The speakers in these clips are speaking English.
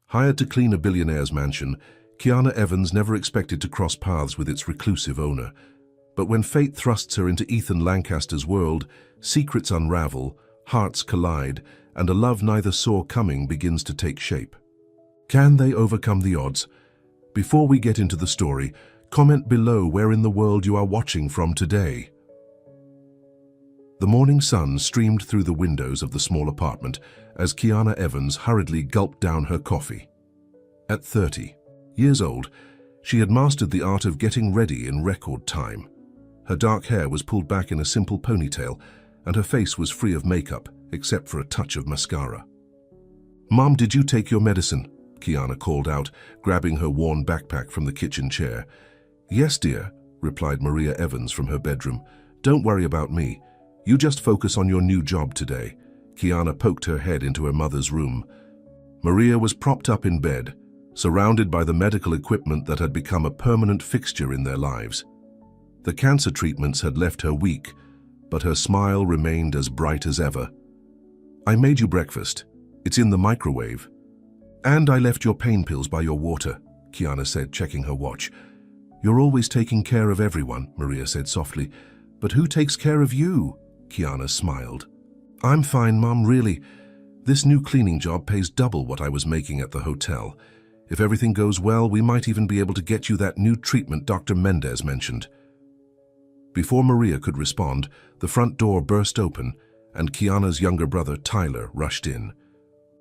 Hired to clean a billionaire's mansion, Kiana Evans never expected to cross paths with its reclusive owner. But when fate thrusts her into Ethan Lancaster's world, secrets unravel, hearts collide, and a love neither saw coming begins to take shape. Can they overcome the odds? Before we get into the story, comment below where in the world you are watching from today. The morning sun streamed through the windows of the small apartment as Kiana Evans hurriedly gulped down her coffee. At 30 years old, she had mastered the art of getting ready in record time. Her dark hair was pulled back in a simple ponytail, and her face was free of makeup, except for a touch of mascara. "Mom, did you take your medicine?" Kiana called out, grabbing her worn backpack from the kitchen chair. "Yes, dear," replied Maria Evans from her bedroom. "Don't worry about me. You just focus on your new job today." Kiana poked her head into her mother's room. Maria was propped up in bed, surrounded by the medical equipment that had become a permanent fixture in their lives. The cancer treatments had left her weak, but her smile remained as bright as ever. "I made you breakfast. It's in the microwave. And I left your pain pills by your water," Kiana said, checking her watch. "You're always taking care of everyone," Maria said softly. "But who takes care of you?" Kiana smiled. "I'm fine, Mom, really. This new cleaning job pays double what I was making at the hotel. If everything goes well, we might even be able to get you that new treatment Dr. Mendez mentioned." Before Maria could respond, the front door burst open, and Kiana's younger brother, Tyler, rushed in.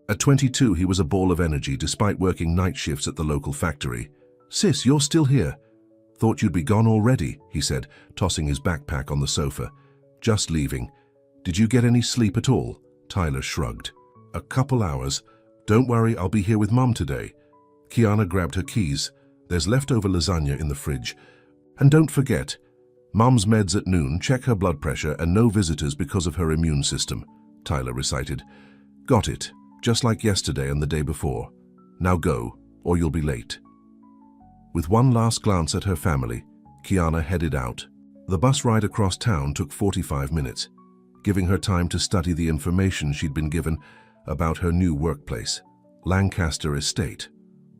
At 22, he was a ball of energy despite working night shifts at the local factory. "Sis, you're still here. Thought you'd be gone already," he said, tossing his backpack on the sofa. "Just leaving. Did you get any sleep at all?" Tyler shrugged. "A couple hours. Don't worry, I'll be here with Mum today." Kiana grabbed her keys. "There's leftover lasagna in the fridge. And don't forget, Mum's meds at noon, check her blood pressure, and no visitors because of her immune system," Tyler recited. "Got it, just like yesterday and the day before. Now go, or you'll be late." With one last glance at her family, Kiana headed out. The bus ride across town took 45 minutes, giving her time to study the information she'd been given about her new workplace, Lancaster Estate,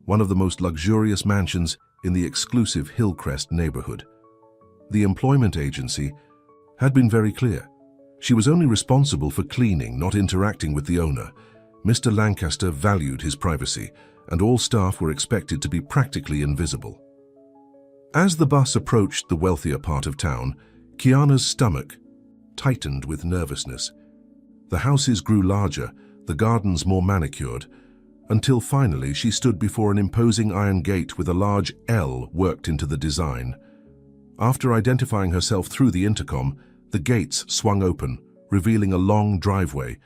one of the most luxurious mansions in the exclusive Hillcrest neighborhood. The employment agency had been very clear. She was only responsible for cleaning, not interacting with the owner. Mr. Lancaster valued his privacy, and all staff were expected to be practically invisible. As the bus approached the wealthier part of town, Kiana's stomach tightened with nervousness. The houses grew larger, the gardens more manicured, until finally she stood before an imposing iron gate with a large L worked into the design. After identifying herself through the intercom, the gates swung open, revealing a long driveway,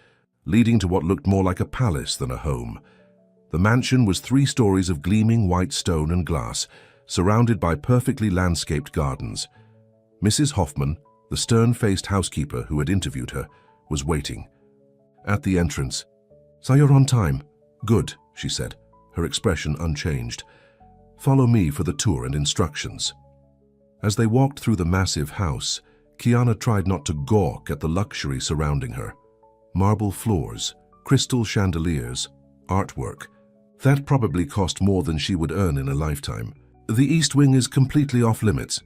leading to what looked more like a palace than a home. The mansion was 3 stories of gleaming white stone and glass, surrounded by perfectly landscaped gardens. Mrs. Hoffman, the stern-faced housekeeper who had interviewed her, was waiting. At the entrance, "So you're on time." "Good," she said, her expression unchanged. "Follow me for the tour and instructions." As they walked through the massive house, Kiana tried not to gawk at the luxury surrounding her. Marble floors, crystal chandeliers, artwork. That probably cost more than she would earn in a lifetime. "The East Wing is completely off-limits,"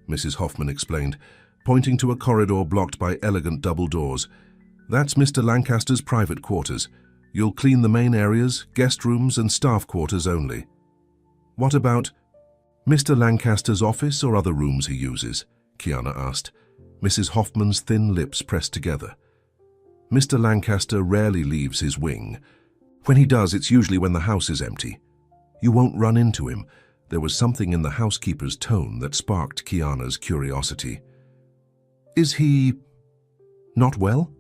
Mrs. Hoffman explained, pointing to a corridor blocked by elegant double doors. "That's Mr. Lancaster's private quarters. You'll clean the main areas, guest rooms, and staff quarters only." "What about Mr. Lancaster's office or other rooms he uses?" Kiana asked. Mrs. Hoffman's thin lips pressed together. "Mr. Lancaster rarely leaves his wing. When he does, it's usually when the house is empty. You won't run into him." There was something in the housekeeper's tone that sparked Kiana's curiosity. "Is he not well?"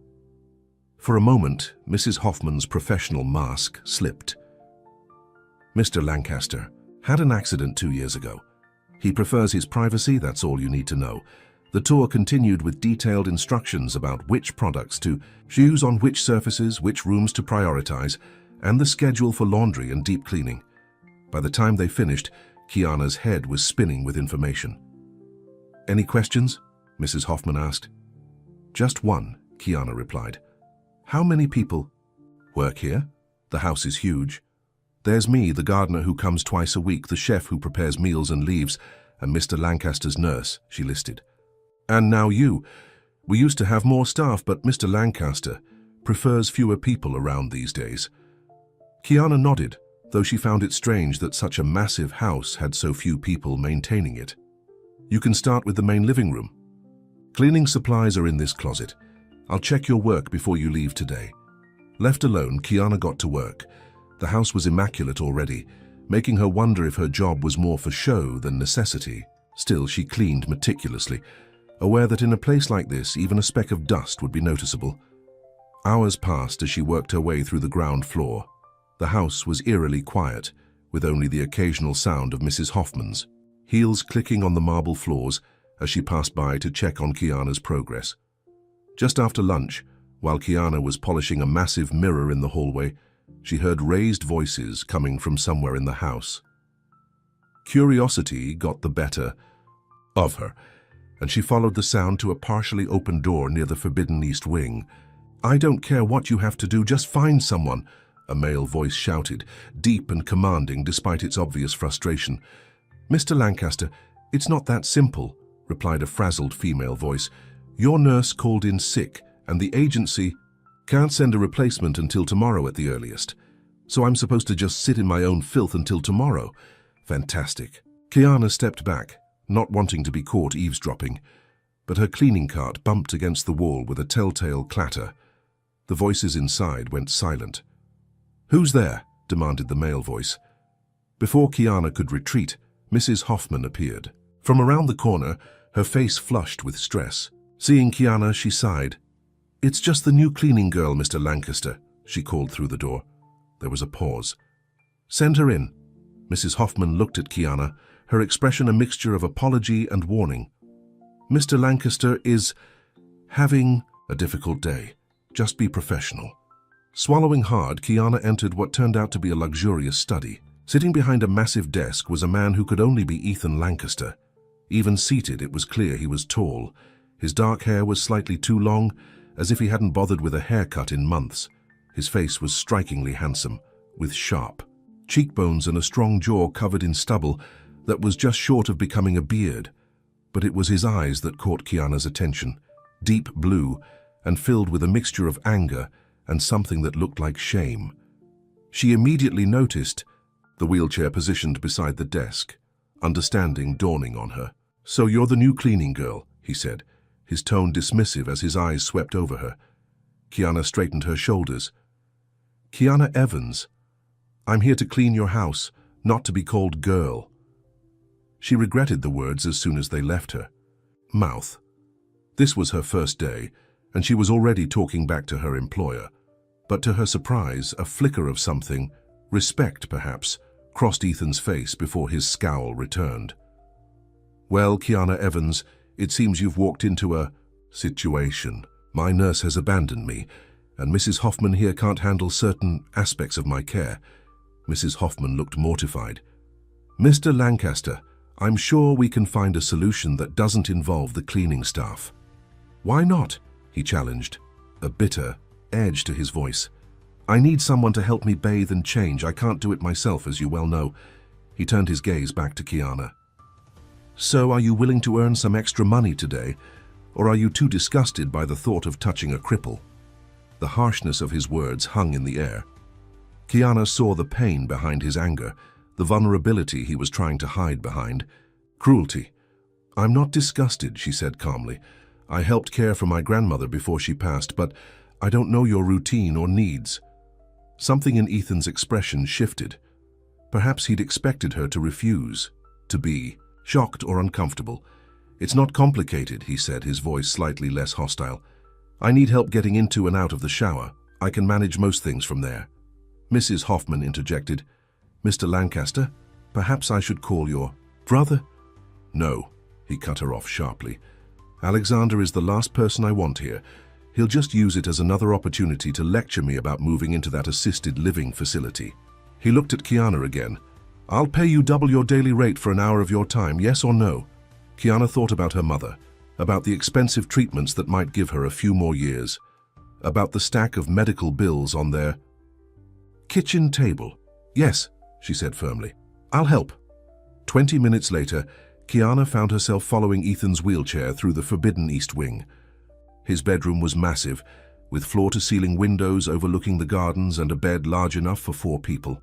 For a moment, Mrs. Hoffman's professional mask slipped. "Mr. Lancaster had an accident 2 years ago. He prefers his privacy, that's all you need to know." The tour continued with detailed instructions about which products to use on which surfaces, which rooms to prioritize, and the schedule for laundry and deep cleaning. By the time they finished, Kiana's head was spinning with information. "Any questions?" Mrs. Hoffman asked. "Just one," Kiana replied. "How many people work here? The house is huge." There's me, the gardener who comes twice a week, the chef who prepares meals and leaves, and Mr. Lancaster's nurse, she listed. And now you. We used to have more staff, but Mr. Lancaster prefers fewer people around these days. Kiana nodded, though she found it strange that such a massive house had so few people maintaining it. You can start with the main living room. Cleaning supplies are in this closet. I'll check your work before you leave today. Left alone, Kiana got to work. The house was immaculate already, making her wonder if her job was more for show than necessity. Still, she cleaned meticulously, aware that in a place like this, even a speck of dust would be noticeable. Hours passed as she worked her way through the ground floor. The house was eerily quiet, with only the occasional sound of Mrs. Hoffman's heels clicking on the marble floors as she passed by to check on Kiana's progress. Just after lunch, while Kiana was polishing a massive mirror in the hallway, she heard raised voices coming from somewhere in the house. Curiosity got the better of her, and she followed the sound to a partially open door near the forbidden east wing. "I don't care what you have to do, just find someone," a male voice shouted, deep and commanding despite its obvious frustration. "Mr. Lancaster, it's not that simple," replied a frazzled female voice. "Your nurse called in sick, and the agency can't send a replacement until tomorrow at the earliest. So I'm supposed to just sit in my own filth until tomorrow. Fantastic." Kiana stepped back, not wanting to be caught eavesdropping, but her cleaning cart bumped against the wall with a telltale clatter. The voices inside went silent. "Who's there?" demanded the male voice. Before Kiana could retreat, Mrs. Hoffman appeared. From around the corner, her face flushed with stress. Seeing Kiana, she sighed. "It's just the new cleaning girl, Mr. Lancaster," she called through the door. There was a pause. "Send her in." Mrs. Hoffman looked at Kiana, her expression a mixture of apology and warning. "Mr. Lancaster is having a difficult day. Just be professional." Swallowing hard, Kiana entered what turned out to be a luxurious study. Sitting behind a massive desk was a man who could only be Ethan Lancaster. Even seated, it was clear he was tall. His dark hair was slightly too long, as if he hadn't bothered with a haircut in months. His face was strikingly handsome, with sharp cheekbones and a strong jaw covered in stubble that was just short of becoming a beard. But it was his eyes that caught Kiana's attention, deep blue and filled with a mixture of anger and something that looked like shame. She immediately noticed the wheelchair positioned beside the desk, understanding dawning on her. "So you're the new cleaning girl," he said, his tone dismissive as his eyes swept over her. Kiana straightened her shoulders. "Kiana Evans. I'm here to clean your house, not to be called girl." She regretted the words as soon as they left her mouth. This was her first day, and she was already talking back to her employer. But to her surprise, a flicker of something, respect perhaps, crossed Ethan's face before his scowl returned. "Well, Kiana Evans, it seems you've walked into a situation. My nurse has abandoned me, and Mrs. Hoffman here can't handle certain aspects of my care." Mrs. Hoffman looked mortified. "Mr. Lancaster, I'm sure we can find a solution that doesn't involve the cleaning staff." "Why not?" he challenged, a bitter edge to his voice. "I need someone to help me bathe and change. I can't do it myself, as you well know." He turned his gaze back to Kiana. "So are you willing to earn some extra money today, or are you too disgusted by the thought of touching a cripple?" The harshness of his words hung in the air. Kiana saw the pain behind his anger, the vulnerability he was trying to hide behind. Cruelty. "I'm not disgusted," she said calmly. "I helped care for my grandmother before she passed, but I don't know your routine or needs." Something in Ethan's expression shifted. Perhaps he'd expected her to refuse, to be shocked or uncomfortable. "It's not complicated," he said, his voice slightly less hostile. "I need help getting into and out of the shower. I can manage most things from there." Mrs. Hoffman interjected. "Mr. Lancaster, perhaps I should call your brother?" "No," he cut her off sharply. "Alexander is the last person I want here. He'll just use it as another opportunity to lecture me about moving into that assisted living facility." He looked at Kiana again. "I'll pay you double your daily rate for an hour of your time, yes or no?" Kiana thought about her mother, about the expensive treatments that might give her a few more years, about the stack of medical bills on their kitchen table. "Yes," she said firmly. "I'll help." 20 minutes later, Kiana found herself following Ethan's wheelchair through the forbidden East Wing. His bedroom was massive, with floor-to-ceiling windows overlooking the gardens and a bed large enough for 4 people.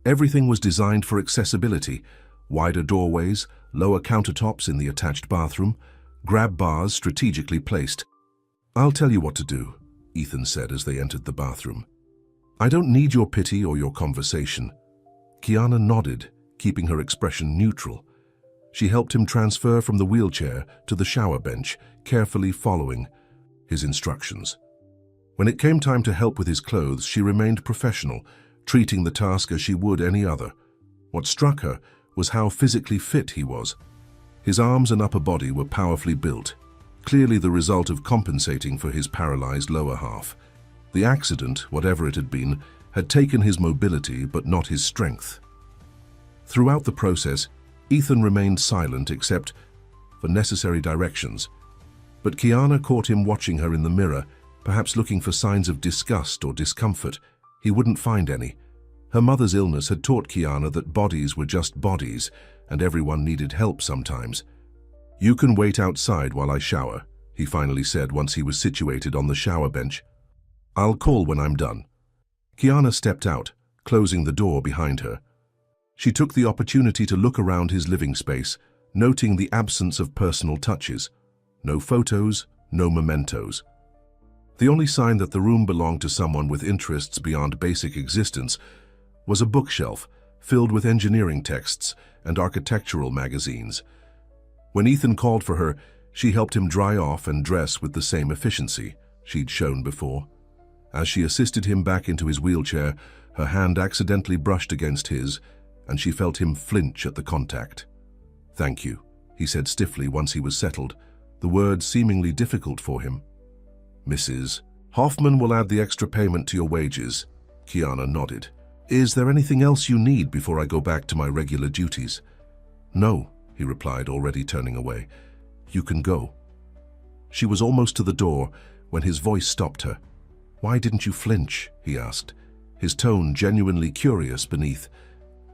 Everything was designed for accessibility: wider doorways, lower countertops in the attached bathroom, grab bars strategically placed. "I'll tell you what to do," Ethan said as they entered the bathroom. "I don't need your pity or your conversation." Kiana nodded, keeping her expression neutral. She helped him transfer from the wheelchair to the shower bench, carefully following his instructions. When it came time to help with his clothes, she remained professional, treating the task as she would any other. What struck her was how physically fit he was. His arms and upper body were powerfully built, clearly the result of compensating for his paralyzed lower half. The accident, whatever it had been, had taken his mobility but not his strength. Throughout the process, Ethan remained silent except for necessary directions. But Kiana caught him watching her in the mirror, perhaps looking for signs of disgust or discomfort. He wouldn't find any. Her mother's illness had taught Kiana that bodies were just bodies, and everyone needed help sometimes. "You can wait outside while I shower," he finally said once he was situated on the shower bench. "I'll call when I'm done." Kiana stepped out, closing the door behind her. She took the opportunity to look around his living space, noting the absence of personal touches. No photos, no mementos. The only sign that the room belonged to someone with interests beyond basic existence was a bookshelf filled with engineering texts and architectural magazines. When Ethan called for her, she helped him dry off and dress with the same efficiency she'd shown before. As she assisted him back into his wheelchair, her hand accidentally brushed against his, and she felt him flinch at the contact. "Thank you," he said stiffly once he was settled, the words seemingly difficult for him. "Mrs. Hoffman will add the extra payment to your wages." Kiana nodded. "Is there anything else you need before I go back to my regular duties?" "No," he replied, already turning away. "You can go." She was almost to the door when his voice stopped her. "Why didn't you flinch?" he asked, his tone genuinely curious beneath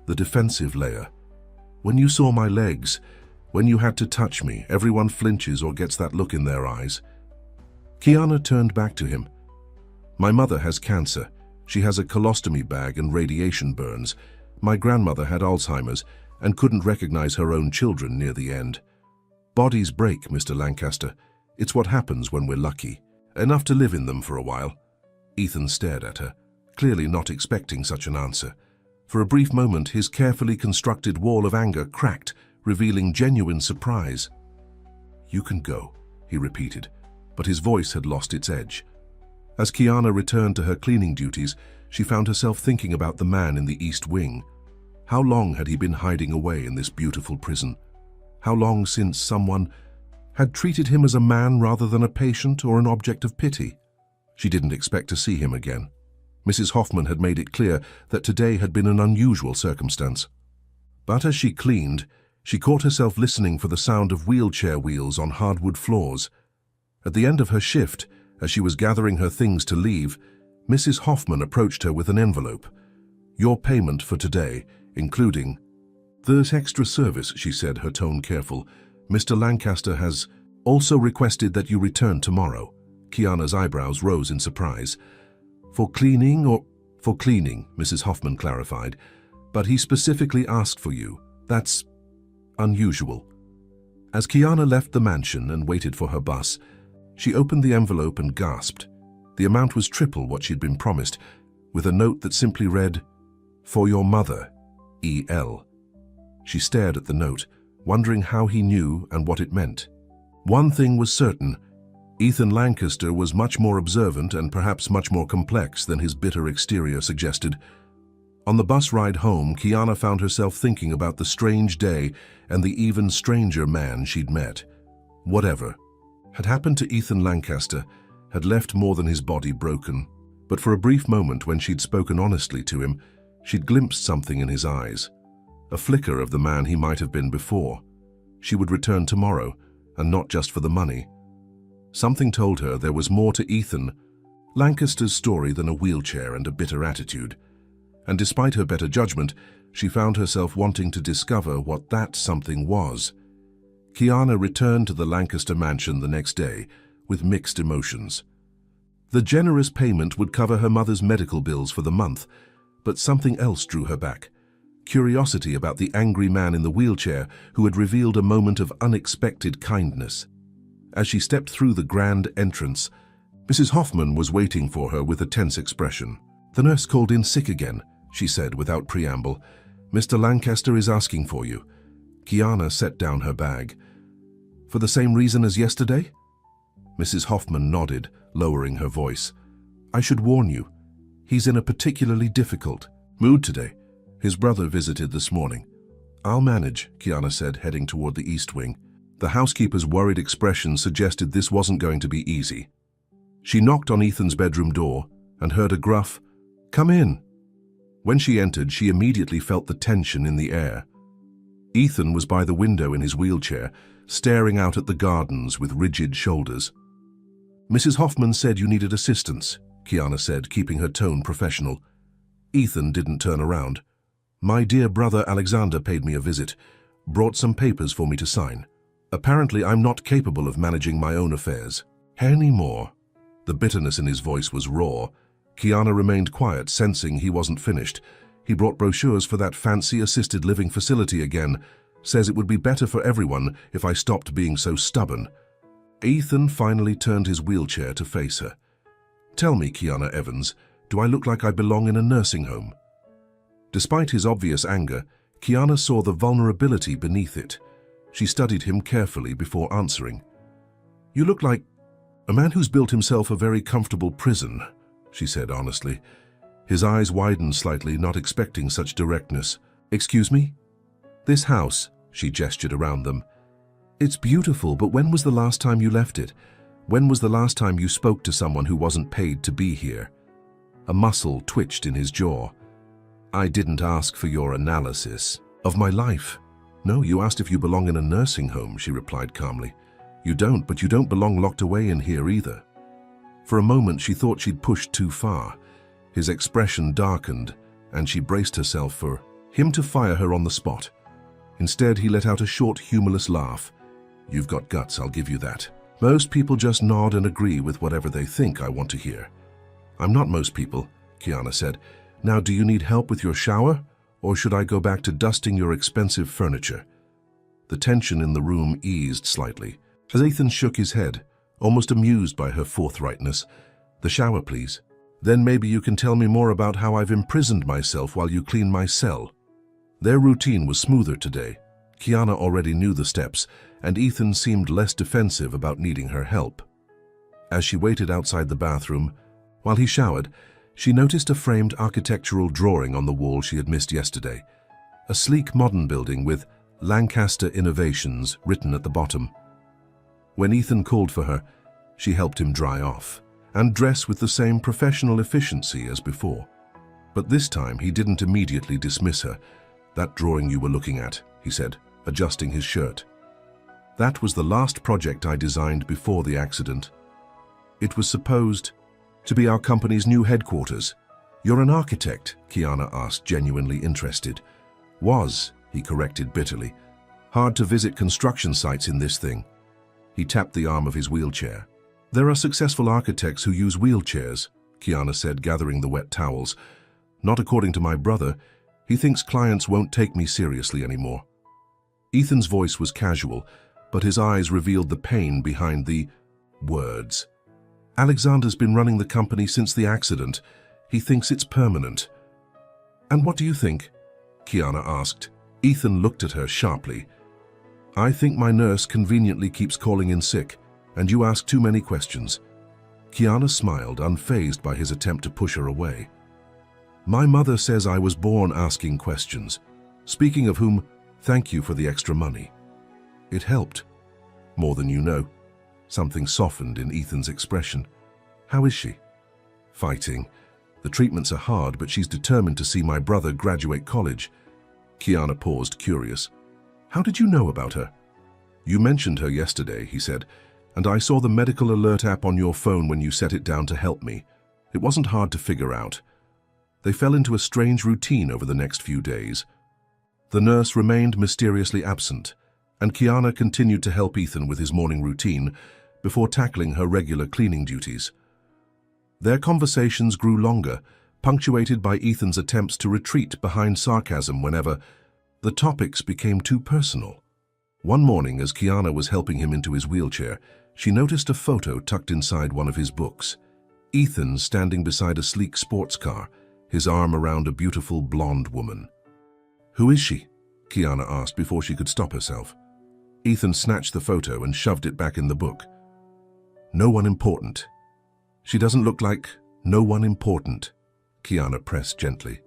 the defensive layer. "When you saw my legs, when you had to touch me, everyone flinches or gets that look in their eyes." Kiana turned back to him. "My mother has cancer. She has a colostomy bag and radiation burns. My grandmother had Alzheimer's and couldn't recognize her own children near the end. Bodies break, Mr. Lancaster. It's what happens when we're lucky. Enough to live in them for a while." Ethan stared at her, clearly not expecting such an answer. For a brief moment, his carefully constructed wall of anger cracked, revealing genuine surprise. "You can go," he repeated, but his voice had lost its edge. As Kiana returned to her cleaning duties, she found herself thinking about the man in the East Wing. How long had he been hiding away in this beautiful prison? How long since someone had treated him as a man rather than a patient or an object of pity? She didn't expect to see him again. Mrs. Hoffman had made it clear that today had been an unusual circumstance. But as she cleaned, she caught herself listening for the sound of wheelchair wheels on hardwood floors. At the end of her shift, as she was gathering her things to leave, Mrs. Hoffman approached her with an envelope. "Your payment for today, including..." "There's extra service," she said, her tone careful. "Mr. Lancaster has also requested that you return tomorrow." Kiana's eyebrows rose in surprise. "For cleaning or..." "For cleaning," Mrs. Hoffman clarified. "But he specifically asked for you. That's unusual." As Kiana left the mansion and waited for her bus, she opened the envelope and gasped. The amount was triple what she'd been promised, with a note that simply read, "For your mother, E.L." She stared at the note, wondering how he knew and what it meant. One thing was certain: Ethan Lancaster was much more observant and perhaps much more complex than his bitter exterior suggested. On the bus ride home, Kiana found herself thinking about the strange day and the even stranger man she'd met. Whatever had happened to Ethan Lancaster had left more than his body broken. But for a brief moment, when she'd spoken honestly to him, she'd glimpsed something in his eyes. A flicker of the man he might have been before. She would return tomorrow, and not just for the money. Something told her there was more to Ethan Lancaster's story than a wheelchair and a bitter attitude. And despite her better judgment, She found herself wanting to discover what that something was. Kiana returned to the Lancaster mansion the next day with mixed emotions. The generous payment would cover her mother's medical bills for the month, but something else drew her back. Curiosity about the angry man in the wheelchair who had revealed a moment of unexpected kindness. As she stepped through the grand entrance, Mrs. Hoffman was waiting for her with a tense expression. "The nurse called in sick again," she said without preamble. "Mr. Lancaster is asking for you." Kiana set down her bag. "For the same reason as yesterday?" Mrs. Hoffman nodded, lowering her voice. "I should warn you, he's in a particularly difficult mood today. His brother visited this morning." "I'll manage," Kiana said, heading toward the east wing. The housekeeper's worried expression suggested this wasn't going to be easy. She knocked on Ethan's bedroom door and heard a gruff, "Come in." When she entered, she immediately felt the tension in the air. Ethan was by the window in his wheelchair, staring out at the gardens with rigid shoulders. "Mrs. Hoffman said you needed assistance," Kiana said, keeping her tone professional. Ethan didn't turn around. "My dear brother Alexander paid me a visit, brought some papers for me to sign. Apparently I'm not capable of managing my own affairs anymore." The bitterness in his voice was raw. Kiana remained quiet, sensing he wasn't finished. "He brought brochures for that fancy assisted living facility again. Says it would be better for everyone if I stopped being so stubborn." Ethan finally turned his wheelchair to face her. "Tell me, Kiana Evans, do I look like I belong in a nursing home?" Despite his obvious anger, Kiana saw the vulnerability beneath it. She studied him carefully before answering. "You look like a man who's built himself a very comfortable prison," she said honestly. His eyes widened slightly, not expecting such directness. "Excuse me?" "This house," she gestured around them. "It's beautiful, but when was the last time you left it? When was the last time you spoke to someone who wasn't paid to be here?" A muscle twitched in his jaw. "I didn't ask for your analysis of my life." "No, you asked if you belong in a nursing home," she replied calmly. "You don't, but you don't belong locked away in here either." For a moment, she thought she'd pushed too far. His expression darkened, and she braced herself for him to fire her on the spot. Instead, he let out a short, humorless laugh. "You've got guts, I'll give you that. Most people just nod and agree with whatever they think I want to hear." "I'm not most people," Kiana said. "Now, do you need help with your shower, or should I go back to dusting your expensive furniture?" The tension in the room eased slightly, as Ethan shook his head, almost amused by her forthrightness. "The shower, please. Then maybe you can tell me more about how I've imprisoned myself while you clean my cell." Their routine was smoother today. Kiana already knew the steps, and Ethan seemed less defensive about needing her help. As she waited outside the bathroom, while he showered, she noticed a framed architectural drawing on the wall she had missed yesterday. A sleek modern building with Lancaster Innovations written at the bottom. When Ethan called for her, she helped him dry off and dress with the same professional efficiency as before. But this time he didn't immediately dismiss her. "That drawing you were looking at," he said, adjusting his shirt. "That was the last project I designed before the accident. It was supposed to be our company's new headquarters." "You're an architect?" Kiana asked, genuinely interested. "Was," he corrected bitterly. "Hard to visit construction sites in this thing." He tapped the arm of his wheelchair. "There are successful architects who use wheelchairs," Kiana said, gathering the wet towels. "Not according to my brother. He thinks clients won't take me seriously anymore." Ethan's voice was casual, but his eyes revealed the pain behind the words. "Alexander's been running the company since the accident. He thinks it's permanent." "And what do you think?" Kiana asked. Ethan looked at her sharply. "I think my nurse conveniently keeps calling in sick, and you ask too many questions." Kiana smiled, unfazed by his attempt to push her away. "My mother says I was born asking questions. Speaking of whom, thank you for the extra money. It helped. More than you know." Something softened in Ethan's expression. "How is she?" "Fighting. The treatments are hard, but she's determined to see my brother graduate college." Kiana paused, curious. "How did you know about her?" "You mentioned her yesterday," he said, "and I saw the medical alert app on your phone when you set it down to help me. It wasn't hard to figure out. They fell into a strange routine over the next few days. The nurse remained mysteriously absent, and Kiana continued to help Ethan with his morning routine before tackling her regular cleaning duties. Their conversations grew longer, punctuated by Ethan's attempts to retreat behind sarcasm whenever the topics became too personal. One morning, as Kiana was helping him into his wheelchair, she noticed a photo tucked inside one of his books. Ethan standing beside a sleek sports car, his arm around a beautiful blonde woman. "Who is she?" Kiana asked before she could stop herself. Ethan snatched the photo and shoved it back in the book. "No one important. She doesn't look like no one important," Kiana pressed gently.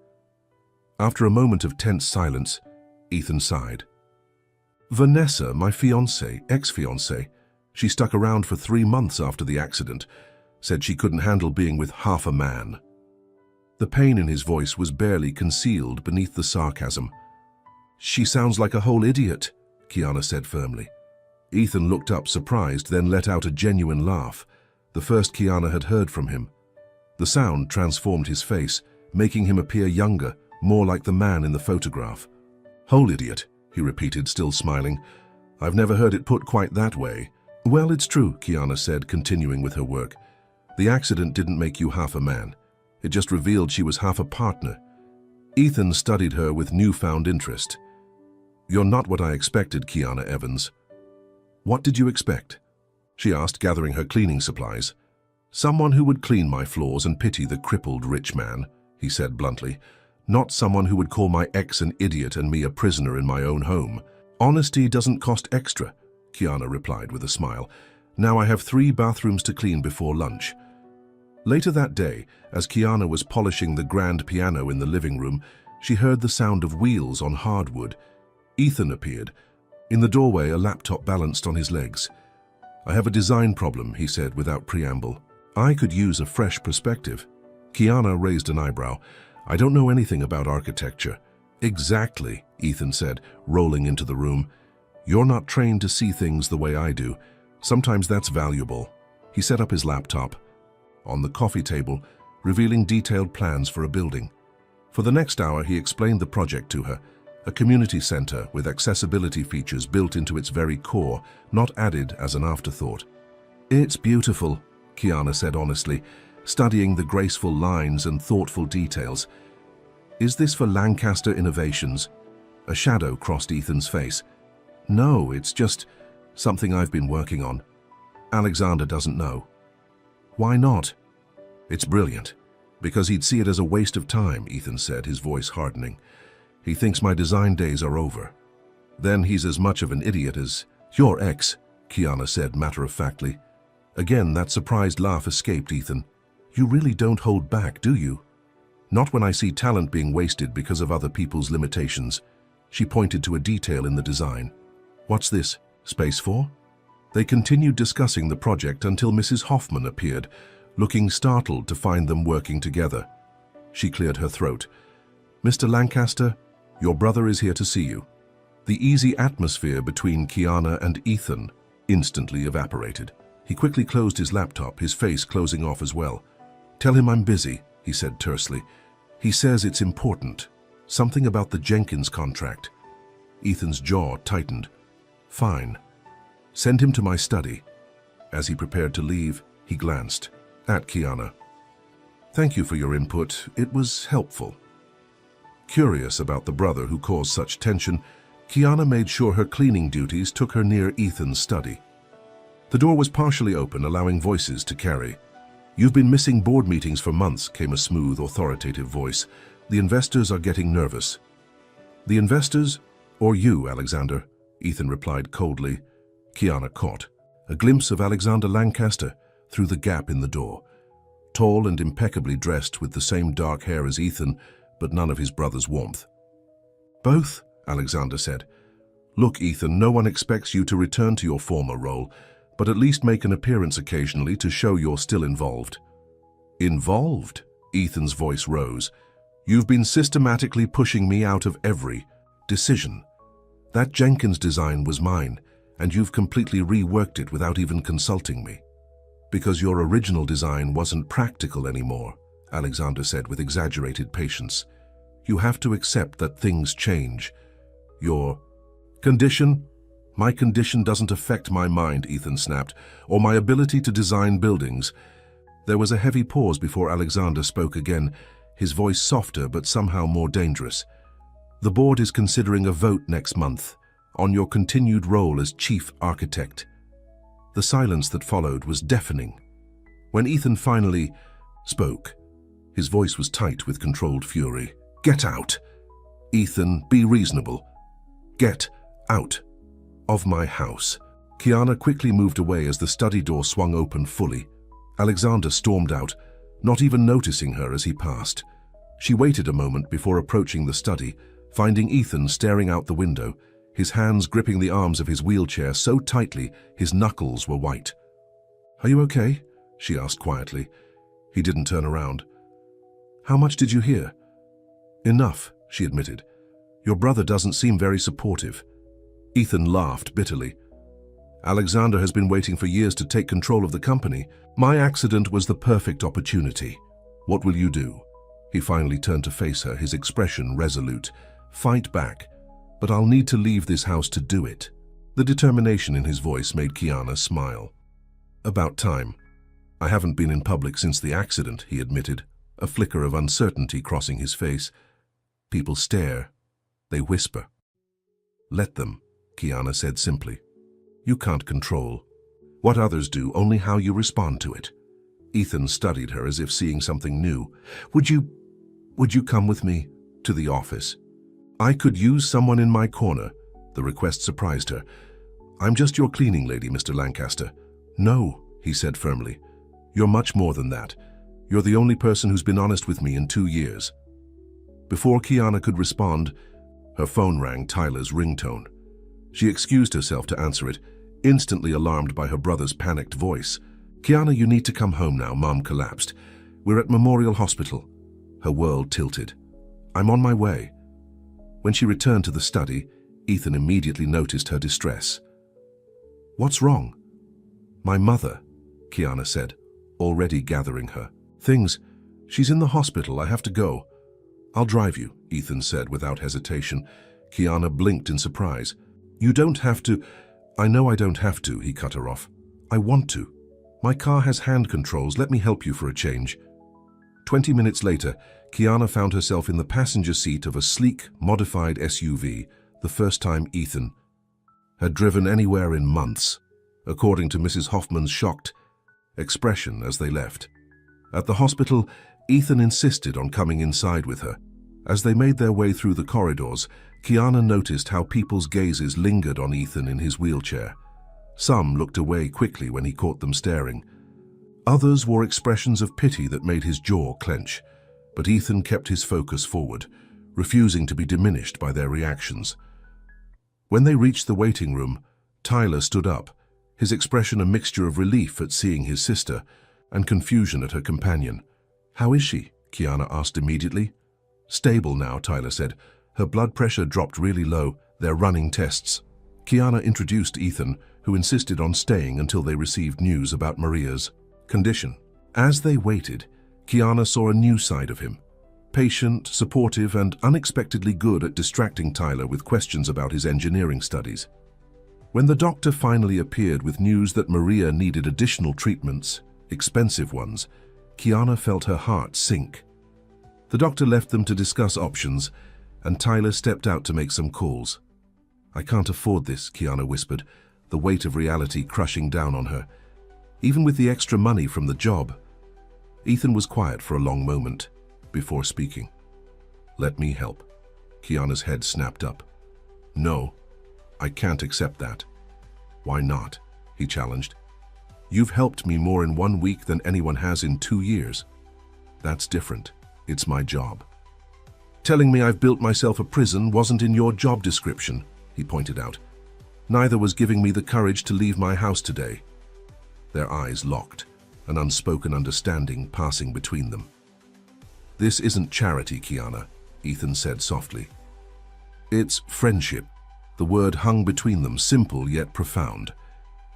After a moment of tense silence, Ethan sighed. "Vanessa, my ex-fiancée, she stuck around for 3 months after the accident, said she couldn't handle being with half a man." The pain in his voice was barely concealed beneath the sarcasm. "She sounds like a whole idiot," Kiana said firmly. Ethan looked up surprised, then let out a genuine laugh, the first Kiana had heard from him. The sound transformed his face, making him appear younger, more like the man in the photograph. "Whole idiot," he repeated, still smiling. "I've never heard it put quite that way." "Well, it's true," Kiana said, continuing with her work. "The accident didn't make you half a man. It just revealed she was half a partner." Ethan studied her with newfound interest. "You're not what I expected, Kiana Evans." "What did you expect?" she asked, gathering her cleaning supplies. "Someone who would clean my floors and pity the crippled rich man," he said bluntly. "Not someone who would call my ex an idiot and me a prisoner in my own home." "Honesty doesn't cost extra," Kiana replied with a smile. "Now I have 3 bathrooms to clean before lunch." Later that day, as Kiana was polishing the grand piano in the living room, she heard the sound of wheels on hardwood. Ethan appeared. In the doorway, a laptop balanced on his legs. "I have a design problem," he said without preamble. "I could use a fresh perspective." Kiana raised an eyebrow. "I don't know anything about architecture." "Exactly," Ethan said, rolling into the room. "You're not trained to see things the way I do. Sometimes that's valuable." He set up his laptop on the coffee table, revealing detailed plans for a building. For the next hour, he explained the project to her, a community center with accessibility features built into its very core, not added as an afterthought. "It's beautiful," Kiana said honestly, studying the graceful lines and thoughtful details. "Is this for Lancaster Innovations?" A shadow crossed Ethan's face. "No, it's just something I've been working on. Alexander doesn't know." "Why not?" "It's brilliant." "Because he'd see it as a waste of time," Ethan said, his voice hardening. "He thinks my design days are over. Then he's as much of an idiot as your ex," Kiana said matter-of-factly. Again, that surprised laugh escaped Ethan. "You really don't hold back, do you?" "Not when I see talent being wasted because of other people's limitations." She pointed to a detail in the design. "What's this? Space 4? They continued discussing the project until Mrs. Hoffman appeared, looking startled to find them working together. She cleared her throat. "Mr. Lancaster, your brother is here to see you." The easy atmosphere between Kiana and Ethan instantly evaporated. He quickly closed his laptop, his face closing off as well. "Tell him I'm busy," he said tersely. "He says it's important. Something about the Jenkins contract." Ethan's jaw tightened. "Fine. Send him to my study." As he prepared to leave, he glanced at Kiana. "Thank you for your input. It was helpful." Curious about the brother who caused such tension, Kiana made sure her cleaning duties took her near Ethan's study. The door was partially open, allowing voices to carry. "You've been missing board meetings for months," came a smooth, authoritative voice. "The investors are getting nervous." "The investors? Or you, Alexander?" Ethan replied coldly. Kiana caught a glimpse of Alexander Lancaster through the gap in the door. Tall and impeccably dressed with the same dark hair as Ethan, but none of his brother's warmth. "Both," Alexander said. "Look, Ethan, no one expects you to return to your former role, but at least make an appearance occasionally to show you're still involved." "Involved?" Ethan's voice rose. "You've been systematically pushing me out of every decision. That Jenkins design was mine, and you've completely reworked it without even consulting me." "Because your original design wasn't practical anymore," Alexander said with exaggerated patience. "You have to accept that things change. Your condition? My condition doesn't affect my mind, Ethan snapped, or my ability to design buildings. There was a heavy pause before Alexander spoke again, his voice softer but somehow more dangerous. The board is considering a vote next month on your continued role as chief architect. The silence that followed was deafening. When Ethan finally spoke, his voice was tight with controlled fury. Get out! Ethan, be reasonable. Get out of my house. Kiana quickly moved away as the study door swung open fully. Alexander stormed out, not even noticing her as he passed. She waited a moment before approaching the study, finding Ethan staring out the window, his hands gripping the arms of his wheelchair so tightly his knuckles were white. Are you okay? She asked quietly. He didn't turn around. How much did you hear? Enough, she admitted. Your brother doesn't seem very supportive. Ethan laughed bitterly. Alexander has been waiting for years to take control of the company. My accident was the perfect opportunity. What will you do? He finally turned to face her, his expression resolute. Fight back, but I'll need to leave this house to do it. The determination in his voice made Kiana smile. About time. I haven't been in public since the accident, he admitted, a flicker of uncertainty crossing his face. People stare. They whisper. Let them, Kiana said simply. You can't control what others do, only how you respond to it. Ethan studied her as if seeing something new. Would you come with me to the office? I could use someone in my corner. The request surprised her. I'm just your cleaning lady, Mr. Lancaster. No, he said firmly. You're much more than that. You're the only person who's been honest with me in 2 years. Before Kiana could respond, her phone rang Tyler's ringtone. She excused herself to answer it, instantly alarmed by her brother's panicked voice. Kiana, you need to come home now, Mom collapsed. We're at Memorial Hospital. Her world tilted. I'm on my way. When she returned to the study, Ethan immediately noticed her distress. What's wrong? My mother, Kiana said, already gathering her. She's in the hospital, I have to go. I'll drive you, Ethan said without hesitation. Kiana blinked in surprise. You don't have to. I know I don't have to, he cut her off. I want to. My car has hand controls, let me help you for a change. 20 minutes later, Kiana found herself in the passenger seat of a sleek, modified SUV, the first time Ethan had driven anywhere in months, according to Mrs. Hoffman's shocked expression as they left. At the hospital, Ethan insisted on coming inside with her. As they made their way through the corridors, Kiana noticed how people's gazes lingered on Ethan in his wheelchair. Some looked away quickly when he caught them staring. Others wore expressions of pity that made his jaw clench, but Ethan kept his focus forward, refusing to be diminished by their reactions. When they reached the waiting room, Tyler stood up, his expression a mixture of relief at seeing his sister and confusion at her companion. How is she? Kiana asked immediately. Stable now, Tyler said. Her blood pressure dropped really low. They're running tests. Kiana introduced Ethan, who insisted on staying until they received news about Maria's condition. As they waited, Kiana saw a new side of him. Patient, supportive, and unexpectedly good at distracting Tyler with questions about his engineering studies. When the doctor finally appeared with news that Maria needed additional treatments, expensive ones, Kiana felt her heart sink. The doctor left them to discuss options, and Tyler stepped out to make some calls. I can't afford this, Kiana whispered, the weight of reality crushing down on her. Even with the extra money from the job. Ethan was quiet for a long moment before speaking. Let me help. Kiana's head snapped up. No, I can't accept that. Why not? He challenged. You've helped me more in 1 week than anyone has in 2 years. That's different. It's my job. Telling me I've built myself a prison wasn't in your job description, he pointed out. Neither was giving me the courage to leave my house today. Their eyes locked, an unspoken understanding passing between them. This isn't charity, Kiana, Ethan said softly. It's friendship. The word hung between them, simple yet profound.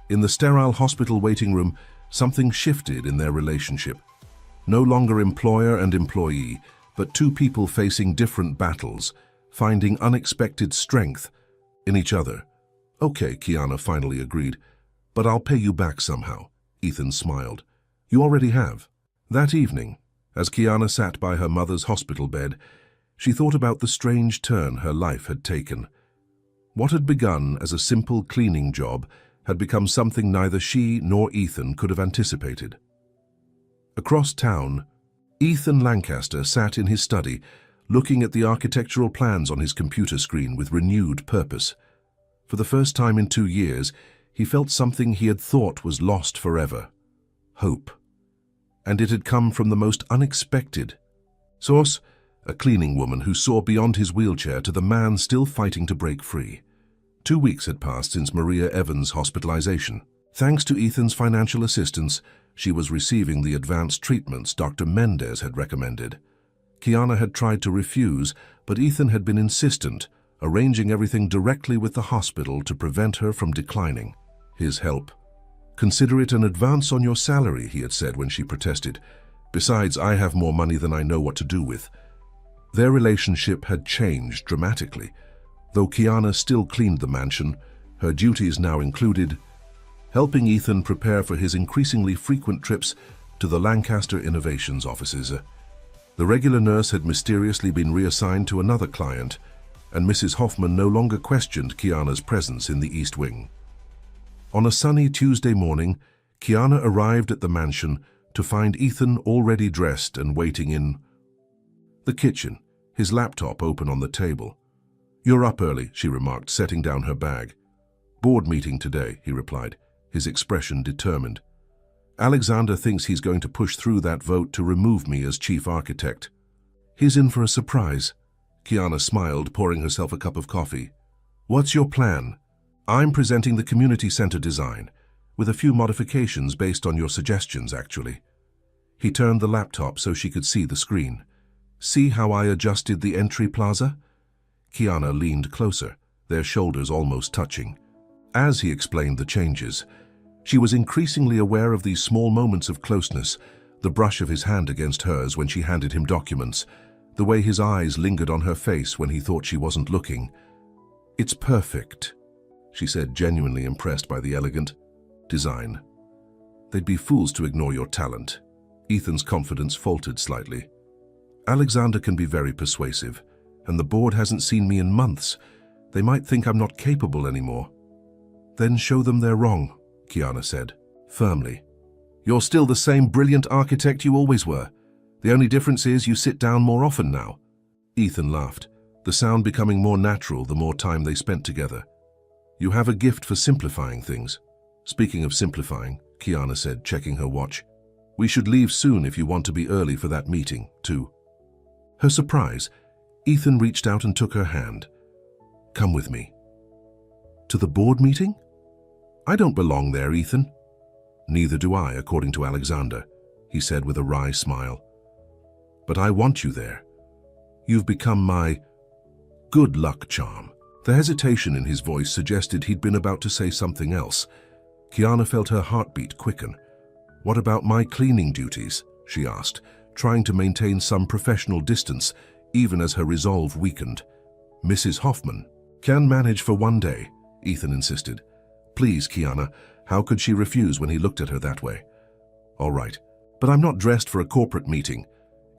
In the sterile hospital waiting room, something shifted in their relationship. No longer employer and employee, but two people facing different battles, finding unexpected strength in each other. "Okay," Kiana finally agreed, "but I'll pay you back somehow." Ethan smiled. "You already have." That evening, as Kiana sat by her mother's hospital bed, she thought about the strange turn her life had taken. What had begun as a simple cleaning job had become something neither she nor Ethan could have anticipated. Across town, Ethan Lancaster sat in his study, looking at the architectural plans on his computer screen with renewed purpose. For the first time in 2 years, he felt something he had thought was lost forever: hope. And it had come from the most unexpected source, a cleaning woman who saw beyond his wheelchair to the man still fighting to break free. 2 weeks had passed since Maria Evans' hospitalization. Thanks to Ethan's financial assistance, she was receiving the advanced treatments Dr. Mendez had recommended. Kiana had tried to refuse, but Ethan had been insistent, arranging everything directly with the hospital to prevent her from declining his help. "Consider it an advance on your salary," he had said when she protested. "Besides, I have more money than I know what to do with." Their relationship had changed dramatically. Though Kiana still cleaned the mansion, her duties now included helping Ethan prepare for his increasingly frequent trips to the Lancaster Innovations offices. The regular nurse had mysteriously been reassigned to another client, and Mrs. Hoffman no longer questioned Kiana's presence in the East Wing. On a sunny Tuesday morning, Kiana arrived at the mansion to find Ethan already dressed and waiting in the kitchen, his laptop open on the table. "You're up early," she remarked, setting down her bag. "Board meeting today," he replied, his expression determined. "Alexander thinks he's going to push through that vote to remove me as chief architect. He's in for a surprise." Kiana smiled, pouring herself a cup of coffee. "What's your plan?" "I'm presenting the community center design, with a few modifications based on your suggestions, actually." He turned the laptop so she could see the screen. "See how I adjusted the entry plaza?" Kiana leaned closer, their shoulders almost touching. As he explained the changes, she was increasingly aware of these small moments of closeness, the brush of his hand against hers when she handed him documents, the way his eyes lingered on her face when he thought she wasn't looking. "It's perfect," she said, genuinely impressed by the elegant design. "They'd be fools to ignore your talent." Ethan's confidence faltered slightly. "Alexander can be very persuasive, and the board hasn't seen me in months. They might think I'm not capable anymore." "Then show them they're wrong," Kiana said, firmly. "You're still the same brilliant architect you always were. The only difference is you sit down more often now." Ethan laughed, the sound becoming more natural the more time they spent together. "You have a gift for simplifying things." "Speaking of simplifying," Kiana said, checking her watch, "we should leave soon if you want to be early for that meeting, too." Her surprise, Ethan reached out and took her hand. "Come with me." "To the board meeting?" "I don't belong there, Ethan." "Neither do I, according to Alexander," he said with a wry smile. "But I want you there. You've become my good luck charm." The hesitation in his voice suggested he'd been about to say something else. Kiana felt her heartbeat quicken. "What about my cleaning duties?" she asked, trying to maintain some professional distance, even as her resolve weakened. "Mrs. Hoffman can manage for one day," Ethan insisted. "Please, Kiana," how could she refuse when he looked at her that way? "All right, but I'm not dressed for a corporate meeting."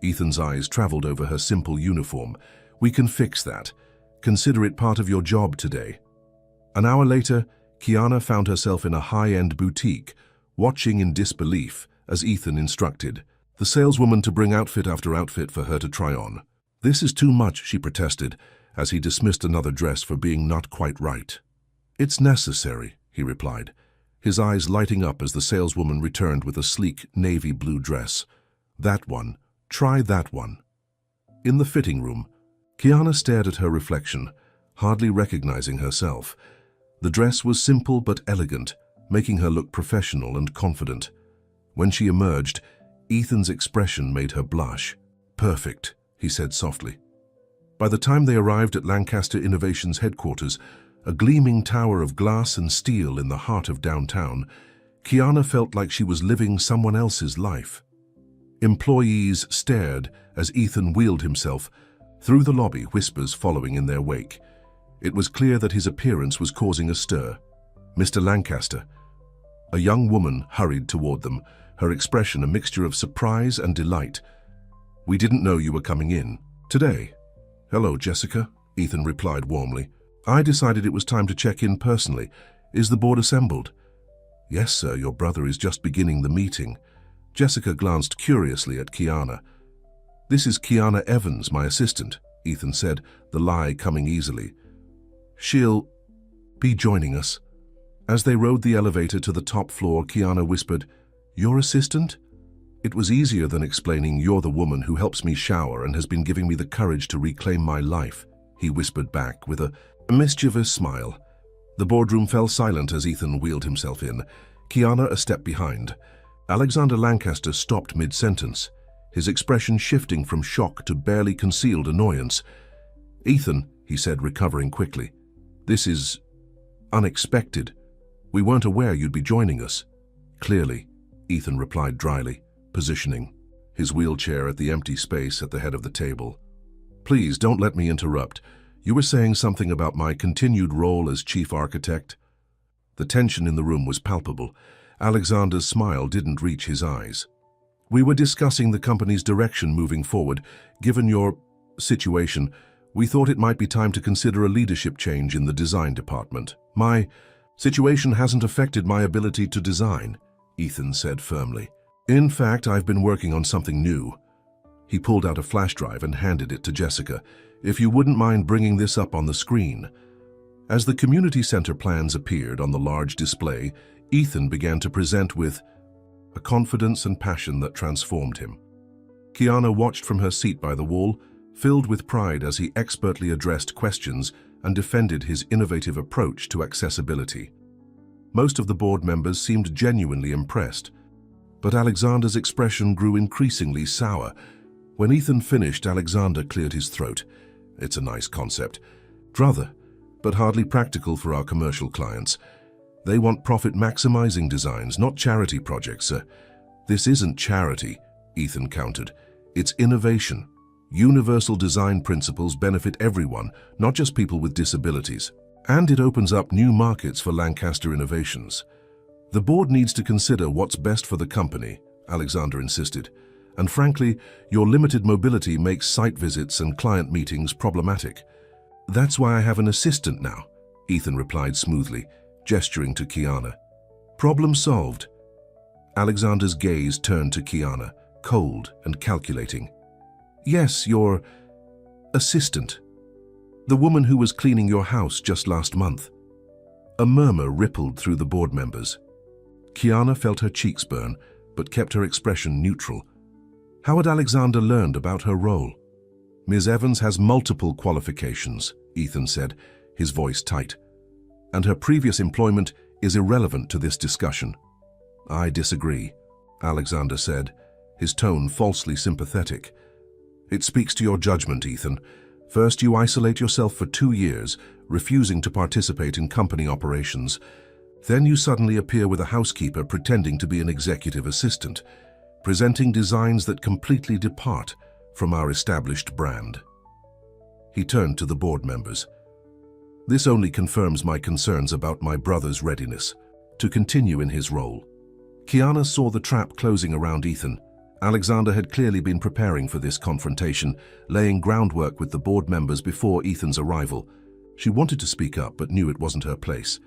Ethan's eyes traveled over her simple uniform. "We can fix that. Consider it part of your job today." An hour later, Kiana found herself in a high-end boutique, watching in disbelief as Ethan instructed the saleswoman to bring outfit after outfit for her to try on. "This is too much," she protested, as he dismissed another dress for being not quite right. "It's necessary," he replied, his eyes lighting up as the saleswoman returned with a sleek navy blue dress. "That one. Try that one." In the fitting room, Kiana stared at her reflection, hardly recognizing herself. The dress was simple but elegant, making her look professional and confident. When she emerged, Ethan's expression made her blush. "Perfect," he said softly. By the time they arrived at Lancaster Innovations headquarters, a gleaming tower of glass and steel in the heart of downtown, Kiana felt like she was living someone else's life. Employees stared as Ethan wheeled himself, Through the lobby, whispers following in their wake. It was clear that his appearance was causing a stir. "Mr. Lancaster." A young woman hurried toward them, her expression a mixture of surprise and delight. "We didn't know you were coming in. Today." "Hello, Jessica," Ethan replied warmly. "I decided it was time to check in personally. Is the board assembled?" "Yes, sir, your brother is just beginning the meeting." Jessica glanced curiously at Kiana. "This is Kiana Evans, my assistant," Ethan said, the lie coming easily. "She'll be joining us." As they rode the elevator to the top floor, Kiana whispered, "Your assistant?" "It was easier than explaining you're the woman who helps me shower and has been giving me the courage to reclaim my life," he whispered back with a mischievous smile. The boardroom fell silent as Ethan wheeled himself in, Kiana a step behind. Alexander Lancaster stopped mid-sentence, his expression shifting from shock to barely concealed annoyance. "Ethan," he said, recovering quickly, "this is unexpected. We weren't aware you'd be joining us." "Clearly," Ethan replied dryly, positioning his wheelchair at the empty space at the head of the table. "Please don't let me interrupt. You were saying something about my continued role as chief architect?" The tension in the room was palpable. Alexander's smile didn't reach his eyes. "We were discussing the company's direction moving forward. Given your situation, we thought it might be time to consider a leadership change in the design department." "My situation hasn't affected my ability to design," Ethan said firmly. "In fact, I've been working on something new." He pulled out a flash drive and handed it to Jessica. "If you wouldn't mind bringing this up on the screen." As the community center plans appeared on the large display, Ethan began to present with a confidence and passion that transformed him. Kiana watched from her seat by the wall, filled with pride as he expertly addressed questions and defended his innovative approach to accessibility. Most of the board members seemed genuinely impressed, but Alexander's expression grew increasingly sour. When Ethan finished, Alexander cleared his throat. "It's a nice concept. Rather, but hardly practical for our commercial clients. They want profit-maximizing designs, not charity projects, sir." "This isn't charity," Ethan countered. "It's innovation. Universal design principles benefit everyone, not just people with disabilities. And it opens up new markets for Lancaster innovations." "The board needs to consider what's best for the company," Alexander insisted. "And frankly, your limited mobility makes site visits and client meetings problematic." "That's why I have an assistant now," Ethan replied smoothly, gesturing to Kiana. "Problem solved." Alexander's gaze turned to Kiana, cold and calculating. "Yes, your assistant. The woman who was cleaning your house just last month." A murmur rippled through the board members. Kiana felt her cheeks burn, but kept her expression neutral. How had Alexander learned about her role? "Ms. Evans has multiple qualifications," Ethan said, his voice tight. "And her previous employment is irrelevant to this discussion." "I disagree," Alexander said, his tone falsely sympathetic. "It speaks to your judgment, Ethan. First, you isolate yourself for 2 years, refusing to participate in company operations. Then you suddenly appear with a housekeeper pretending to be an executive assistant, presenting designs that completely depart from our established brand." He turned to the board members. "This only confirms my concerns about my brother's readiness to continue in his role." Kiana saw the trap closing around Ethan. Alexander had clearly been preparing for this confrontation, laying groundwork with the board members before Ethan's arrival. She wanted to speak up, but knew it wasn't her place.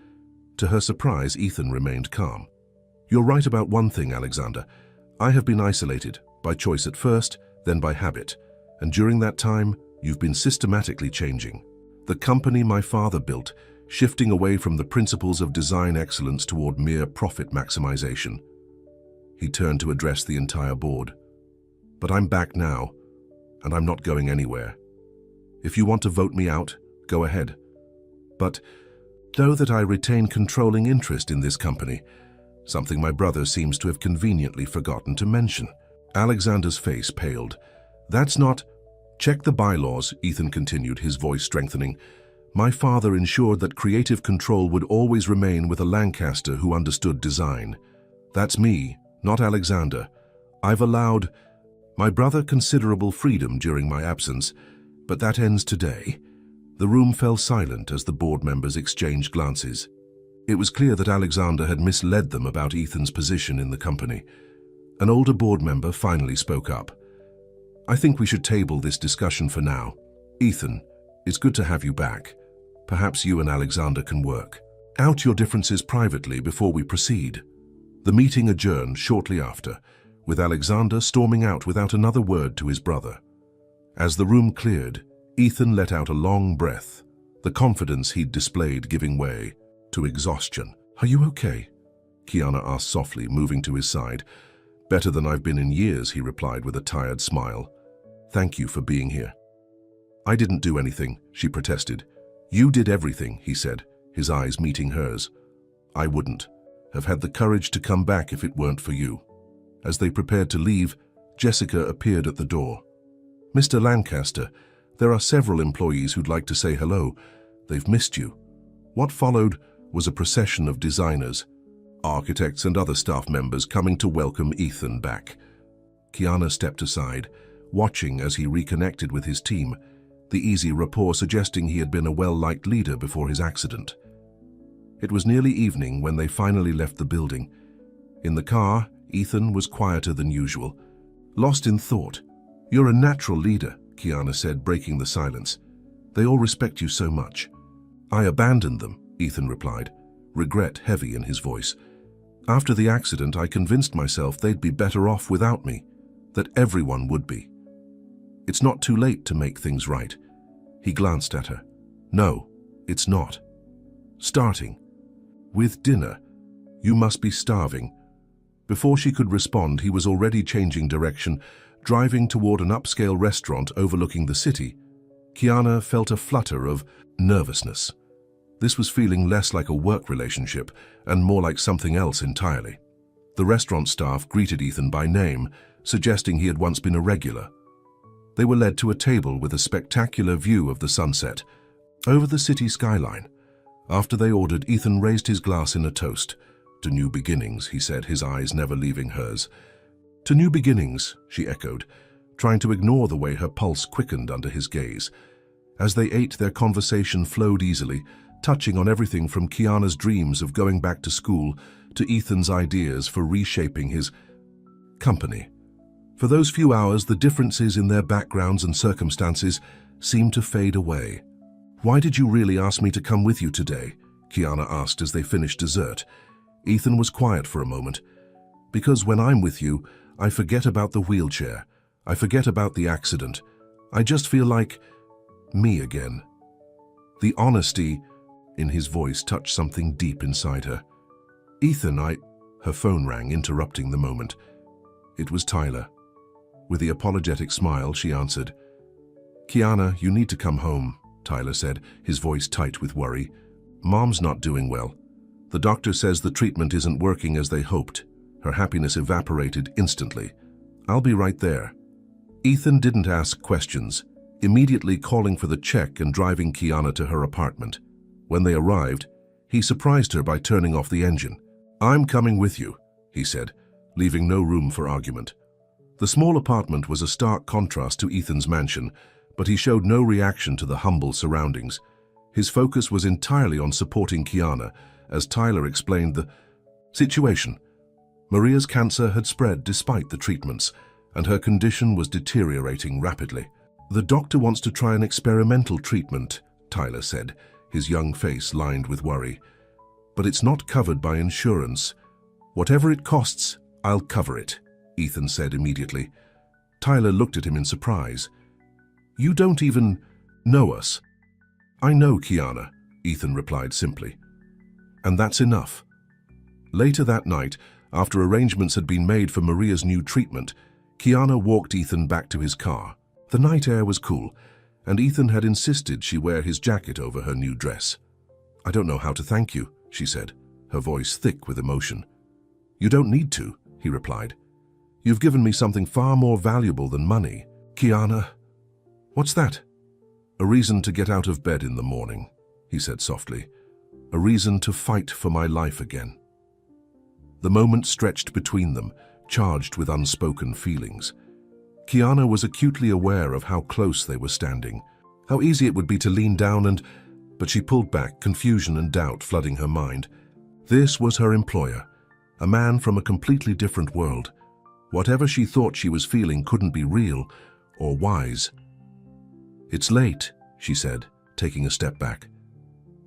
To her surprise, Ethan remained calm. "You're right about one thing, Alexander. I have been isolated, by choice at first, then by habit. And during that time, you've been systematically changing. The company my father built, shifting away from the principles of design excellence toward mere profit maximization." He turned to address the entire board. "But I'm back now, and I'm not going anywhere. If you want to vote me out, go ahead. But know that I retain controlling interest in this company, something my brother seems to have conveniently forgotten to mention." Alexander's face paled. "That's not—" "Check the bylaws," Ethan continued, his voice strengthening. "My father ensured that creative control would always remain with a Lancaster who understood design. That's me, not Alexander. I've allowed my brother considerable freedom during my absence, But that ends today. The room fell silent as the board members exchanged glances. It was clear that Alexander had misled them about Ethan's position in the company. An older board member finally spoke up. I think we should table this discussion for now. Ethan, it's good to have you back. Perhaps you and Alexander can work out your differences privately before we proceed. The meeting adjourned shortly after, with Alexander storming out without another word to his brother. As the room cleared, Ethan let out a long breath, the confidence he'd displayed giving way to exhaustion. Are you okay? Kiana asked softly, moving to his side. Better than I've been in years, he replied with a tired smile. Thank you for being here. I didn't do anything, she protested. You did everything, he said, his eyes meeting hers. I wouldn't have had the courage to come back if it weren't for you. As they prepared to leave, Jessica appeared at the door. Mr. Lancaster, there are several employees who'd like to say hello. They've missed you. What followed was a procession of designers, architects and other staff members coming to welcome Ethan back. Kiana stepped aside, watching as he reconnected with his team, the easy rapport suggesting he had been a well-liked leader before his accident. It was nearly evening when they finally left the building. In the car, Ethan was quieter than usual, lost in thought. You're a natural leader, Kiana said, breaking the silence. They all respect you so much. I abandoned them, Ethan replied, regret heavy in his voice. After the accident, I convinced myself they'd be better off without me, that everyone would be. It's not too late to make things right. He glanced at her. No, it's not. Starting with dinner. You must be starving. Before she could respond, he was already changing direction, driving toward an upscale restaurant overlooking the city. Kiana felt a flutter of nervousness. This was feeling less like a work relationship and more like something else entirely. The restaurant staff greeted Ethan by name, suggesting he had once been a regular. They were led to a table with a spectacular view of the sunset over the city skyline. After they ordered, Ethan raised his glass in a toast. To new beginnings, he said, his eyes never leaving hers. To new beginnings, she echoed, trying to ignore the way her pulse quickened under his gaze. As they ate, their conversation flowed easily, touching on everything from Kiana's dreams of going back to school to Ethan's ideas for reshaping his company. For those few hours, the differences in their backgrounds and circumstances seemed to fade away. Why did you really ask me to come with you today? Kiana asked as they finished dessert. Ethan was quiet for a moment. Because when I'm with you, I forget about the wheelchair. I forget about the accident. I just feel like me again. The honesty in his voice touched something deep inside her. Ethan, Her phone rang, interrupting the moment. It was Tyler. With the apologetic smile, she answered. Kiana, you need to come home, Tyler said, his voice tight with worry. Mom's not doing well. The doctor says the treatment isn't working as they hoped. Her happiness evaporated instantly. I'll be right there. Ethan didn't ask questions, immediately calling for the check and driving Kiana to her apartment. When they arrived, he surprised her by turning off the engine. I'm coming with you, he said, leaving no room for argument. The small apartment was a stark contrast to Ethan's mansion, but he showed no reaction to the humble surroundings. His focus was entirely on supporting Kiana, as Tyler explained the situation. Maria's cancer had spread despite the treatments, and her condition was deteriorating rapidly. The doctor wants to try an experimental treatment, Tyler said, his young face lined with worry. But it's not covered by insurance. Whatever it costs, I'll cover it, Ethan said immediately. Tyler looked at him in surprise. You don't even know us. I know, Kiana, Ethan replied simply. And that's enough. Later that night, after arrangements had been made for Maria's new treatment, Kiana walked Ethan back to his car. The night air was cool, and Ethan had insisted she wear his jacket over her new dress. I don't know how to thank you, she said, her voice thick with emotion. You don't need to, he replied. You've given me something far more valuable than money. Kiana, what's that? A reason to get out of bed in the morning, he said softly. A reason to fight for my life again. The moment stretched between them, charged with unspoken feelings. Kiana was acutely aware of how close they were standing. How easy it would be to lean down and... But she pulled back, confusion and doubt flooding her mind. This was her employer, a man from a completely different world. Whatever she thought she was feeling couldn't be real or wise. "It's late," she said, taking a step back.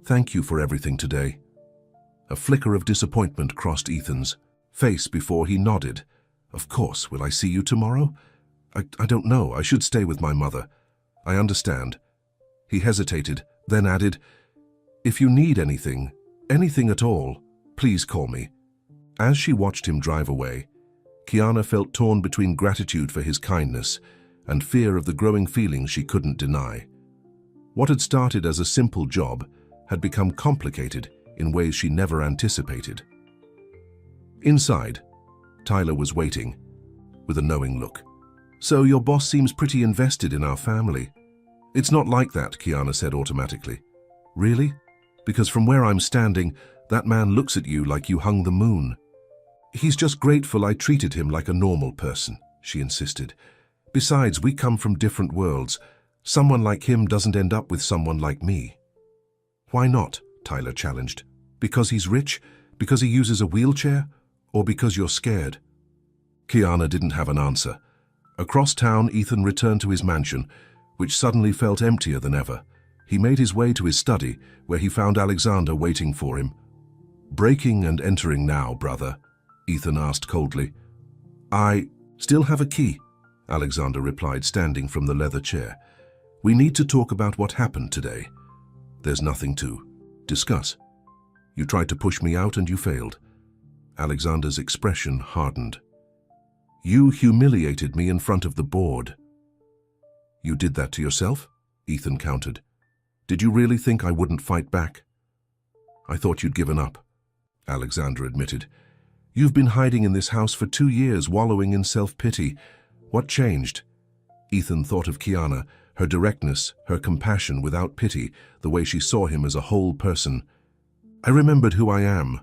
"Thank you for everything today." A flicker of disappointment crossed Ethan's face before he nodded. "Of course. Will I see you tomorrow?" I don't know. I should stay with my mother." "I understand." He hesitated, then added, "If you need anything at all, please call me." As she watched him drive away, Kiana felt torn between gratitude for his kindness and fear of the growing feelings she couldn't deny. What had started as a simple job had become complicated in ways she never anticipated. Inside, Tyler was waiting, with a knowing look. "So your boss seems pretty invested in our family." "It's not like that," Kiana said automatically. "Really? Because from where I'm standing, that man looks at you like you hung the moon." "He's just grateful I treated him like a normal person," she insisted. "Besides, we come from different worlds. Someone like him doesn't end up with someone like me." "Why not?" Tyler challenged. "Because he's rich? Because he uses a wheelchair? Or because you're scared?" Kiana didn't have an answer. Across town, Ethan returned to his mansion, which suddenly felt emptier than ever. He made his way to his study, where he found Alexander waiting for him. "Breaking and entering now, brother?" Ethan asked coldly. "I still have a key," Alexander replied, standing from the leather chair. "We need to talk about what happened today." "There's nothing to discuss. You tried to push me out and you failed." Alexander's expression hardened. "You humiliated me in front of the board." "You did that to yourself?" Ethan countered. "Did you really think I wouldn't fight back?" "I thought you'd given up," Alexander admitted. "You've been hiding in this house for 2 years, wallowing in self-pity. What changed?" Ethan thought of Kiana, her directness, her compassion without pity, the way she saw him as a whole person. "I remembered who I am."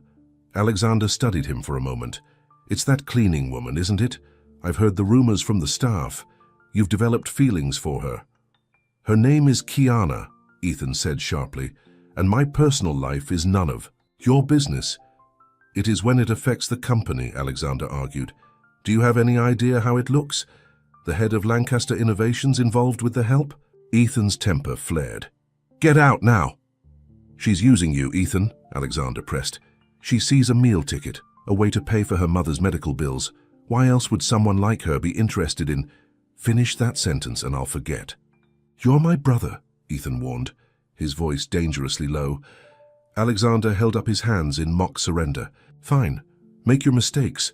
Alexander studied him for a moment. "It's that cleaning woman, isn't it? I've heard the rumors from the staff. You've developed feelings for her." "Her name is Kiana," Ethan said sharply, "and my personal life is none of your business." "It is when it affects the company," Alexander argued. "Do you have any idea how it looks? The head of Lancaster Innovations involved with the help?" Ethan's temper flared. "Get out now!" "She's using you, Ethan," Alexander pressed. "She sees a meal ticket, a way to pay for her mother's medical bills. Why else would someone like her be interested in—" "Finish that sentence and I'll forget." "You're my brother," Ethan warned, his voice dangerously low. Alexander held up his hands in mock surrender. "Fine, make your mistakes,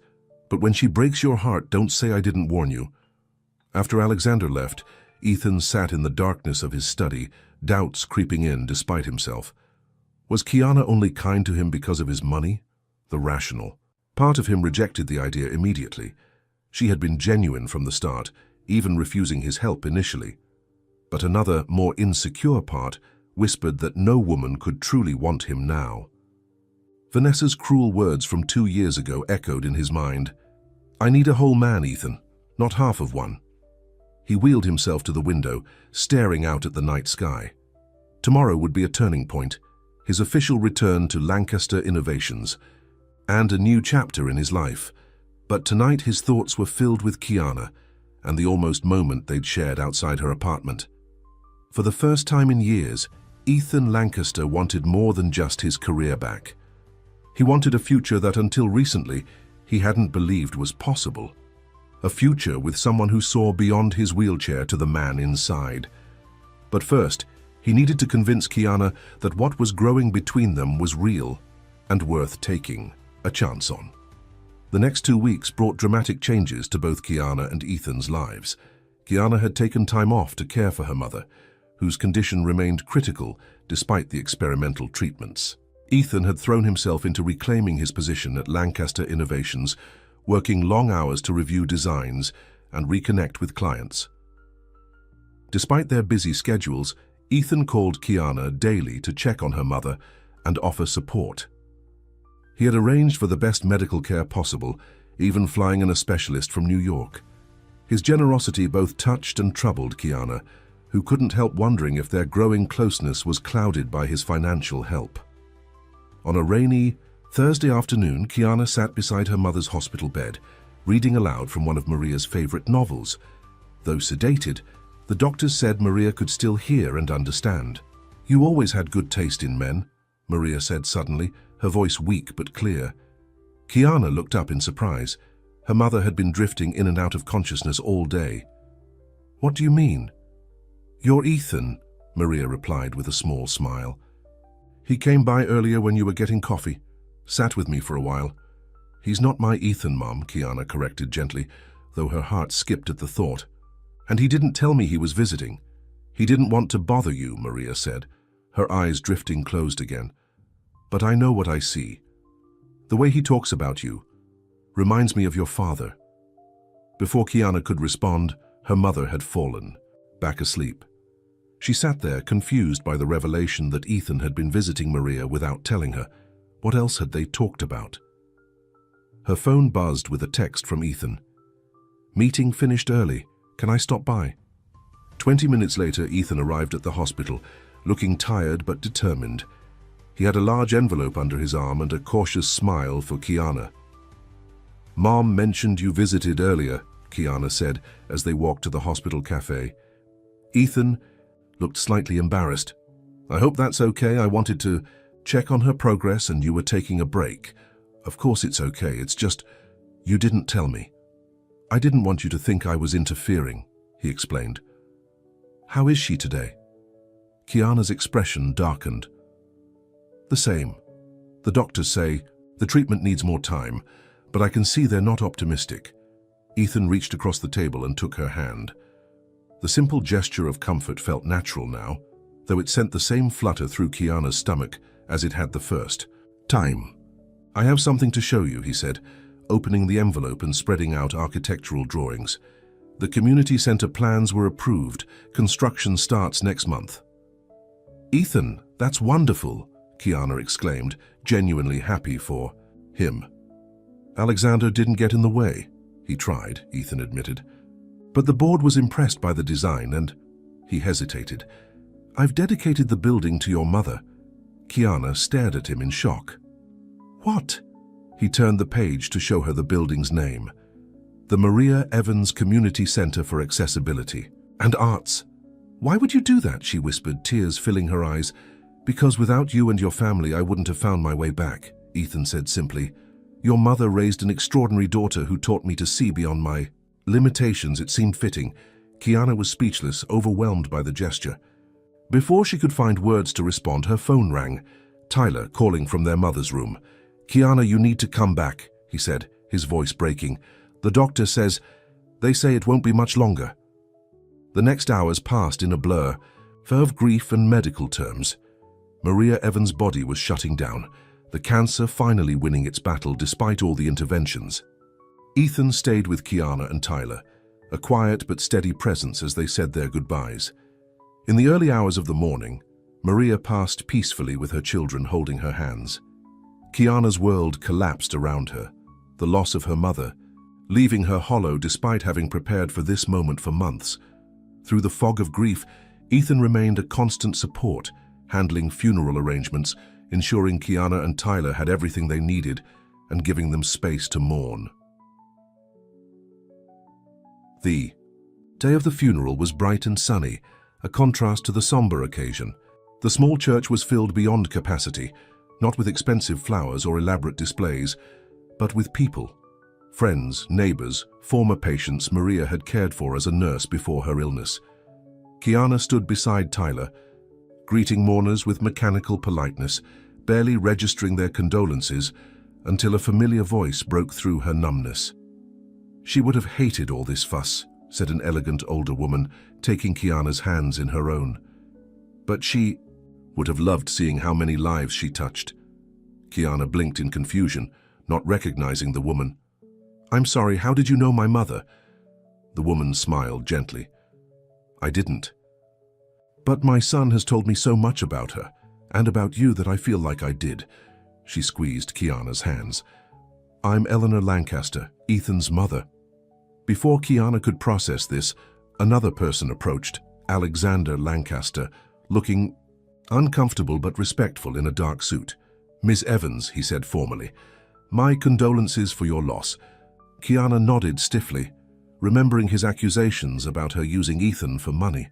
but when she breaks your heart, don't say I didn't warn you." After Alexander left, Ethan sat in the darkness of his study, doubts creeping in despite himself. Was Kiana only kind to him because of his money? The rational. Part of him rejected the idea immediately. She had been genuine from the start, even refusing his help initially. But another, more insecure part whispered that no woman could truly want him now. Vanessa's cruel words from 2 years ago echoed in his mind. "I need a whole man, Ethan, not half of one." He wheeled himself to the window, staring out at the night sky. Tomorrow would be a turning point, his official return to Lancaster Innovations, and a new chapter in his life. But tonight his thoughts were filled with Kiana and the almost moment they'd shared outside her apartment. For the first time in years, Ethan Lancaster wanted more than just his career back. He wanted a future that until recently he hadn't believed was possible. A future with someone who saw beyond his wheelchair to the man inside. But first, he needed to convince Kiana that what was growing between them was real and worth taking a chance on. The next 2 weeks brought dramatic changes to both Kiana and Ethan's lives. Kiana had taken time off to care for her mother, whose condition remained critical despite the experimental treatments. Ethan had thrown himself into reclaiming his position at Lancaster Innovations, working long hours to review designs and reconnect with clients. Despite their busy schedules, Ethan called Kiana daily to check on her mother and offer support. He had arranged for the best medical care possible, even flying in a specialist from New York. His generosity both touched and troubled Kiana, who couldn't help wondering if their growing closeness was clouded by his financial help. On a rainy Thursday afternoon, Kiana sat beside her mother's hospital bed, reading aloud from one of Maria's favorite novels. Though sedated, the doctors said Maria could still hear and understand. "You always had good taste in men," Maria said suddenly, her voice weak but clear. Kiana looked up in surprise. Her mother had been drifting in and out of consciousness all day. "What do you mean?" "You're Ethan," Maria replied with a small smile. "He came by earlier when you were getting coffee, sat with me for a while." "He's not my Ethan, Mom," Kiana corrected gently, though her heart skipped at the thought. "And he didn't tell me he was visiting. He didn't want to bother you," Maria said, her eyes drifting closed again. "But I know what I see. The way he talks about you reminds me of your father." Before Kiana could respond, her mother had fallen, back asleep. She sat there, confused by the revelation that Ethan had been visiting Maria without telling her. What else had they talked about? Her phone buzzed with a text from Ethan. "Meeting finished early. Can I stop by?" 20 minutes later, Ethan arrived at the hospital, looking tired but determined. He had a large envelope under his arm and a cautious smile for Kiana. "Mom mentioned you visited earlier," Kiana said as they walked to the hospital cafe. Ethan looked slightly embarrassed. "I hope that's okay. I wanted to check on her progress and you were taking a break." "Of course it's okay. It's just, you didn't tell me. I didn't want you to think I was interfering," he explained. "How is she today?" Kiana's expression darkened. "The same. The doctors say the treatment needs more time, but I can see they're not optimistic." Ethan reached across the table and took her hand. The simple gesture of comfort felt natural now, though it sent the same flutter through Kiana's stomach as it had the first time. "I have something to show you," he said, opening the envelope and spreading out architectural drawings. "The community center plans were approved. Construction starts next month." "Ethan, that's wonderful," Kiana exclaimed, genuinely happy for him. "Alexander didn't get in the way." "He tried," Ethan admitted. "But the board was impressed by the design and—" He hesitated. "I've dedicated the building to your mother." Kiana stared at him in shock. "What?" He turned the page to show her the building's name. "The Maria Evans Community Center for Accessibility and Arts." "Why would you do that?" she whispered, tears filling her eyes. "Because without you and your family, I wouldn't have found my way back," Ethan said simply. "Your mother raised an extraordinary daughter who taught me to see beyond my limitations." It seemed fitting. Kiana was speechless, overwhelmed by the gesture. Before she could find words to respond, her phone rang. Tyler, calling from their mother's room. "Kiana, you need to come back," he said, his voice breaking. "The doctor says, they say it won't be much longer." The next hours passed in a blur, full of grief and medical terms. Maria Evans' body was shutting down, the cancer finally winning its battle despite all the interventions. Ethan stayed with Kiana and Tyler, a quiet but steady presence as they said their goodbyes. In the early hours of the morning, Maria passed peacefully with her children holding her hands. Kiana's world collapsed around her, the loss of her mother, leaving her hollow despite having prepared for this moment for months. Through the fog of grief, Ethan remained a constant support, handling funeral arrangements, ensuring Kiana and Tyler had everything they needed, and giving them space to mourn. The day of the funeral was bright and sunny, a contrast to the somber occasion. The small church was filled beyond capacity, not with expensive flowers or elaborate displays, but with people. Friends, neighbors, former patients Maria had cared for as a nurse before her illness. Kiana stood beside Tyler, greeting mourners with mechanical politeness, barely registering their condolences until a familiar voice broke through her numbness. "She would have hated all this fuss," said an elegant older woman, taking Kiana's hands in her own. "But she would have loved seeing how many lives she touched." Kiana blinked in confusion, not recognizing the woman. "I'm sorry, how did you know my mother?" The woman smiled gently. "I didn't. But my son has told me so much about her, and about you, that I feel like I did." She squeezed Kiana's hands. "I'm Eleanor Lancaster, Ethan's mother." Before Kiana could process this, another person approached, Alexander Lancaster, looking uncomfortable but respectful in a dark suit. "Miss Evans," he said formally, "my condolences for your loss." Kiana nodded stiffly, remembering his accusations about her using Ethan for money.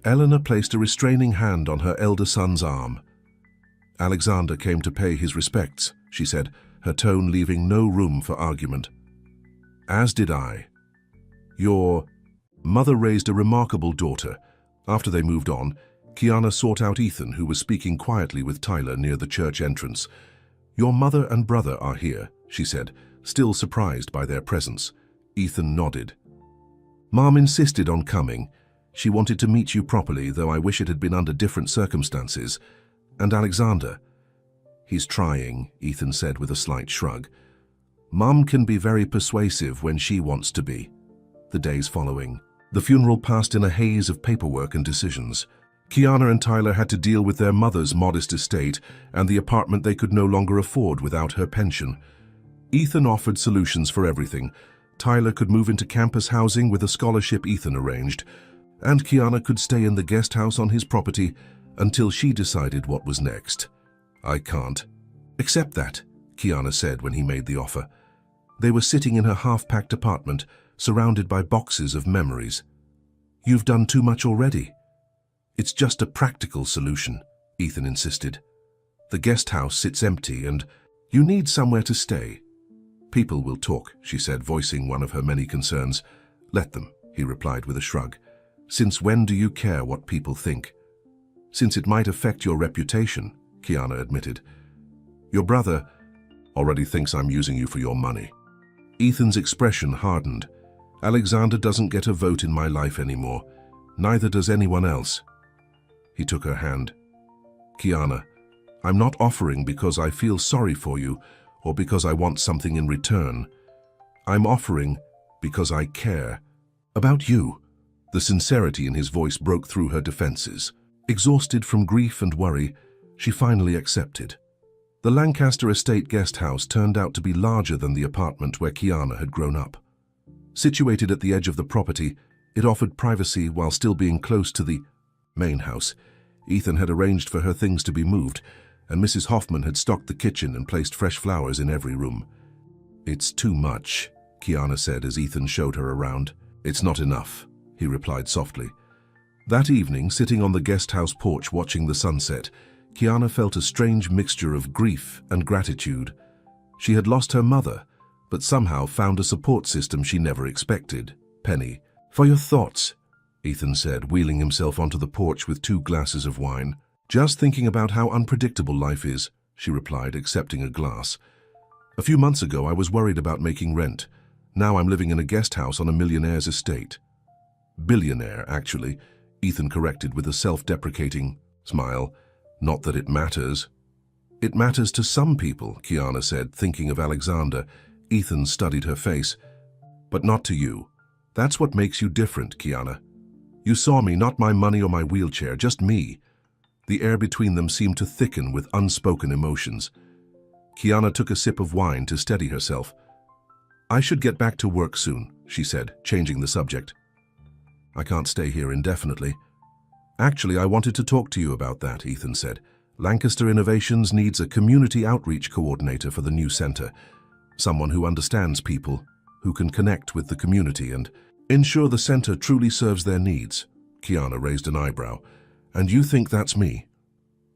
Eleanor placed a restraining hand on her elder son's arm. "Alexander came to pay his respects," she said, her tone leaving no room for argument. "As did I. Your mother raised a remarkable daughter." After they moved on, Kiana sought out Ethan, who was speaking quietly with Tyler near the church entrance. "Your mother and brother are here," she said, still surprised by their presence. Ethan nodded. "Mom insisted on coming. She wanted to meet you properly, though I wish it had been under different circumstances. And Alexander." "He's trying," Ethan said with a slight shrug. "Mom can be very persuasive when she wants to be." The days following, the funeral passed in a haze of paperwork and decisions. Kiana and Tyler had to deal with their mother's modest estate and the apartment they could no longer afford without her pension. Ethan offered solutions for everything. Tyler could move into campus housing with a scholarship Ethan arranged, and Kiana could stay in the guest house on his property until she decided what was next. "I can't accept that," Kiana said when he made the offer. They were sitting in her half-packed apartment, surrounded by boxes of memories. "You've done too much already." "It's just a practical solution," Ethan insisted. "The guest house sits empty and you need somewhere to stay." "People will talk," she said, voicing one of her many concerns. "Let them," he replied with a shrug. "Since when do you care what people think?" "Since it might affect your reputation," Kiana admitted. "Your brother already thinks I'm using you for your money." Ethan's expression hardened. "Alexander doesn't get a vote in my life anymore. Neither does anyone else." He took her hand. "Kiana, I'm not offering because I feel sorry for you or because I want something in return. I'm offering because I care about you." The sincerity in his voice broke through her defenses. Exhausted from grief and worry, she finally accepted. The Lancaster Estate guest house turned out to be larger than the apartment where Kiana had grown up. Situated at the edge of the property, it offered privacy while still being close to the main house. Ethan had arranged for her things to be moved, and Mrs. Hoffman had stocked the kitchen and placed fresh flowers in every room. "It's too much," Kiana said as Ethan showed her around. "It's not enough," he replied softly. That evening, sitting on the guest house porch watching the sunset, Kiana felt a strange mixture of grief and gratitude. She had lost her mother, but somehow found a support system she never expected. "Penny, for your thoughts," Ethan said, wheeling himself onto the porch with 2 glasses of wine. "Just thinking about how unpredictable life is," she replied, accepting a glass. "A few months ago, I was worried about making rent. Now I'm living in a guest house on a millionaire's estate." "Billionaire, actually," Ethan corrected with a self-deprecating smile. "Not that it matters." "It matters to some people," Kiana said, thinking of Alexander. Ethan studied her face. "But not to you. That's what makes you different, Kiana. You saw me, not my money or my wheelchair, just me." The air between them seemed to thicken with unspoken emotions. Kiana took a sip of wine to steady herself. "I should get back to work soon," she said, changing the subject. "I can't stay here indefinitely." "Actually, I wanted to talk to you about that," Ethan said. "Lancaster Innovations needs a community outreach coordinator for the new center. Someone who understands people, who can connect with the community and ensure the center truly serves their needs." Kiana raised an eyebrow. "And you think that's me?"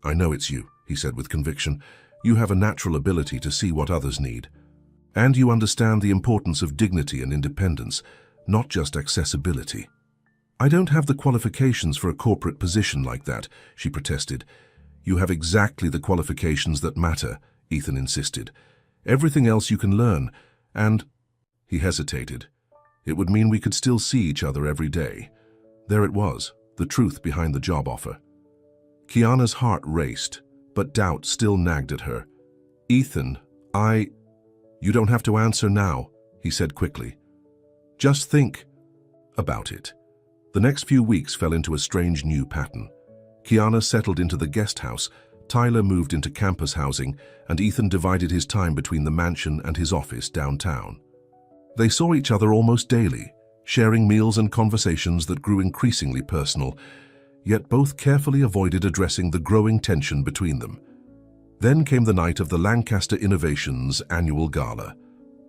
"I know it's you," he said with conviction. "You have a natural ability to see what others need. And you understand the importance of dignity and independence, not just accessibility." "I don't have the qualifications for a corporate position like that," she protested. "You have exactly the qualifications that matter," Ethan insisted. "Everything else you can learn, and—" He hesitated. It would mean we could still see each other every day. There it was, the truth behind the job offer. Kiana's heart raced, but doubt still nagged at her. "Ethan, You don't have to answer now," he said quickly. "Just think about it." The next few weeks fell into a strange new pattern. Kiana settled into the guest house, Tyler moved into campus housing, and Ethan divided his time between the mansion and his office downtown. They saw each other almost daily. sharing meals and conversations that grew increasingly personal, yet both carefully avoided addressing the growing tension between them. Then came the night of the Lancaster Innovations annual gala,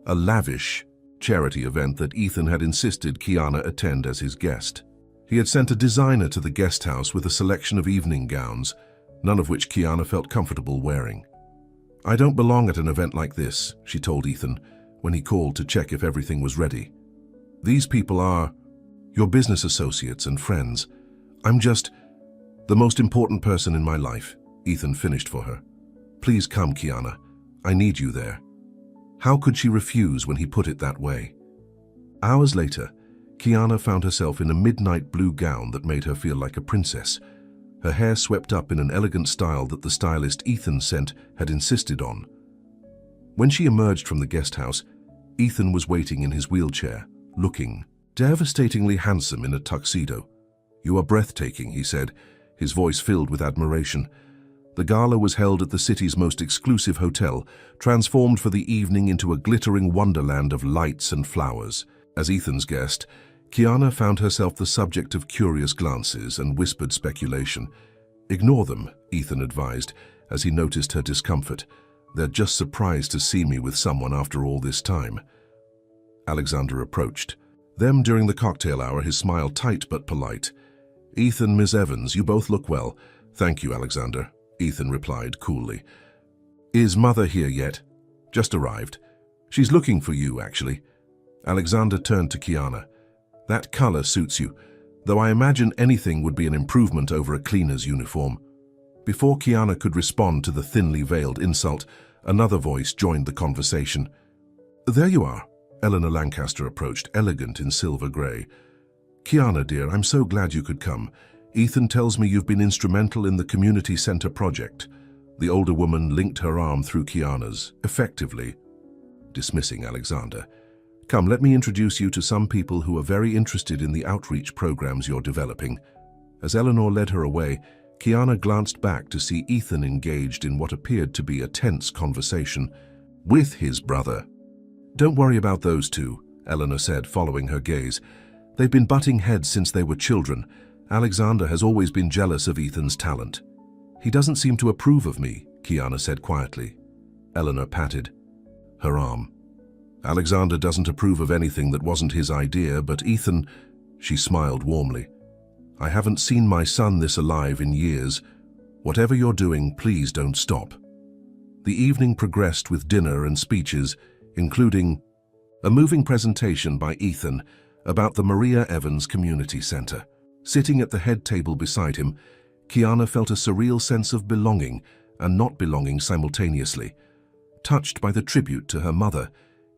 a lavish charity event that Ethan had insisted Kiana attend as his guest. He had sent a designer to the guest house with a selection of evening gowns, none of which Kiana felt comfortable wearing. "I don't belong at an event like this," she told Ethan when he called to check if everything was ready. "These people are your business associates and friends. I'm just the most important person in my life," Ethan finished for her. "Please come, Kiana. I need you there." How could she refuse when he put it that way? Hours later, Kiana found herself in a midnight blue gown that made her feel like a princess, her hair swept up in an elegant style that the stylist Ethan sent had insisted on. When she emerged from the guest house, Ethan was waiting in his wheelchair, looking devastatingly handsome in a tuxedo. "You are breathtaking," he said, his voice filled with admiration. The gala was held at the city's most exclusive hotel, transformed for the evening into a glittering wonderland of lights and flowers. As Ethan's guest, Kiana found herself the subject of curious glances and whispered speculation. "Ignore them," Ethan advised, as he noticed her discomfort. "They're just surprised to see me with someone after all this time." Alexander approached. Them during the cocktail hour, his smile tight but polite. "Ethan, Miss Evans, you both look well." "Thank you, Alexander," Ethan replied coolly. "Is Mother here yet?" "Just arrived. She's looking for you, actually." Alexander turned to Kiana. "That color suits you, though I imagine anything would be an improvement over a cleaner's uniform." Before Kiana could respond to the thinly veiled insult, another voice joined the conversation. "There you are." Eleanor Lancaster approached, elegant in silver gray. "Kiana, dear, I'm so glad you could come. Ethan tells me you've been instrumental in the community center project." The older woman linked her arm through Kiana's, effectively dismissing Alexander. "Come, let me introduce you to some people who are very interested in the outreach programs you're developing." As Eleanor led her away, Kiana glanced back to see Ethan engaged in what appeared to be a tense conversation with his brother. "Don't worry about those two," Eleanor said, following her gaze. "They've been butting heads since they were children. Alexander has always been jealous of Ethan's talent." "He doesn't seem to approve of me," Kiana said quietly. Eleanor patted her arm. "Alexander doesn't approve of anything that wasn't his idea, but Ethan—" She smiled warmly. "I haven't seen my son this alive in years. Whatever you're doing, please don't stop." The evening progressed with dinner and speeches, including a moving presentation by Ethan about the Maria Evans Community Center. Sitting at the head table beside him, Kiana felt a surreal sense of belonging and not belonging simultaneously, touched by the tribute to her mother,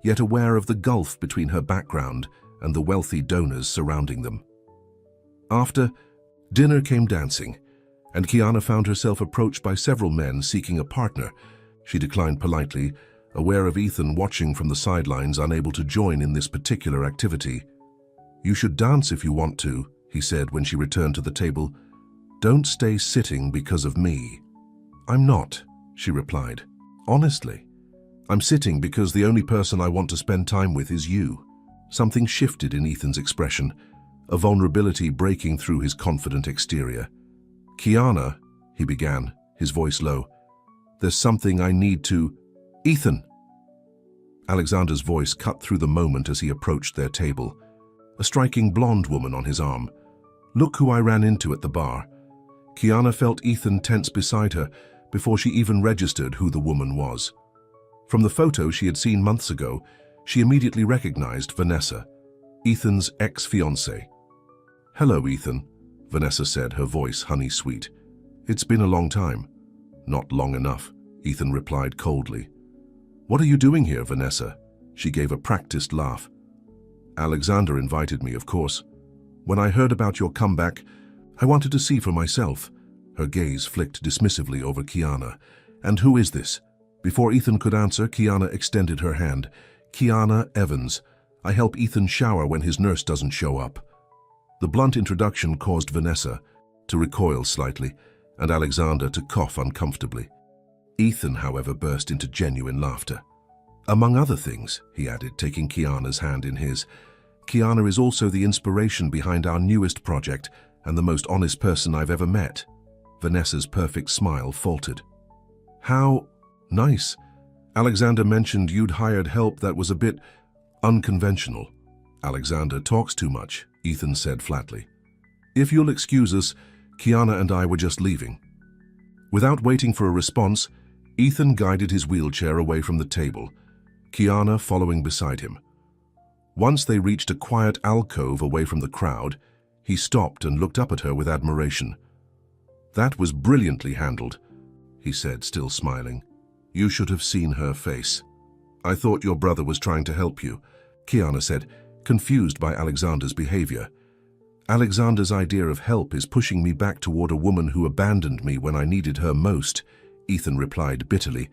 yet aware of the gulf between her background and the wealthy donors surrounding them. After dinner came dancing, and Kiana found herself approached by several men seeking a partner. She declined politely, aware of Ethan watching from the sidelines, unable to join in this particular activity. "You should dance if you want to," he said when she returned to the table. "Don't stay sitting because of me." "I'm not," she replied. "Honestly, I'm sitting because the only person I want to spend time with is you." Something shifted in Ethan's expression, a vulnerability breaking through his confident exterior. "Kiana," he began, his voice low, "there's something I need to—" "Ethan!" Alexander's voice cut through the moment as he approached their table, a striking blonde woman on his arm. "Look who I ran into at the bar." Kiana felt Ethan tense beside her before she even registered who the woman was. From the photo she had seen months ago, she immediately recognized Vanessa, Ethan's ex-fiancée. "Hello, Ethan," Vanessa said, her voice honey-sweet. "It's been a long time." "Not long enough," Ethan replied coldly. "What are you doing here, Vanessa?" She gave a practiced laugh. "Alexander invited me, of course. When I heard about your comeback, I wanted to see for myself." Her gaze flicked dismissively over Kiana. "And who is this?" Before Ethan could answer, Kiana extended her hand. "Kiana Evans. I help Ethan shower when his nurse doesn't show up." The blunt introduction caused Vanessa to recoil slightly and Alexander to cough uncomfortably. Ethan, however, burst into genuine laughter. "Among other things," he added, taking Kiana's hand in his, Kiana is also the inspiration behind our newest project and the most honest person I've ever met." Vanessa's perfect smile faltered. "How nice. Alexander mentioned you'd hired help that was a bit unconventional." "Alexander talks too much," Ethan said flatly. "If you'll excuse us, Kiana and I were just leaving." Without waiting for a response, Ethan guided his wheelchair away from the table, Kiana following beside him. Once they reached a quiet alcove away from the crowd, he stopped and looked up at her with admiration. "That was brilliantly handled," he said, still smiling. "You should have seen her face." "I thought your brother was trying to help you," Kiana said, confused by Alexander's behavior. "Alexander's idea of help is pushing me back toward a woman who abandoned me when I needed her most," Ethan replied bitterly.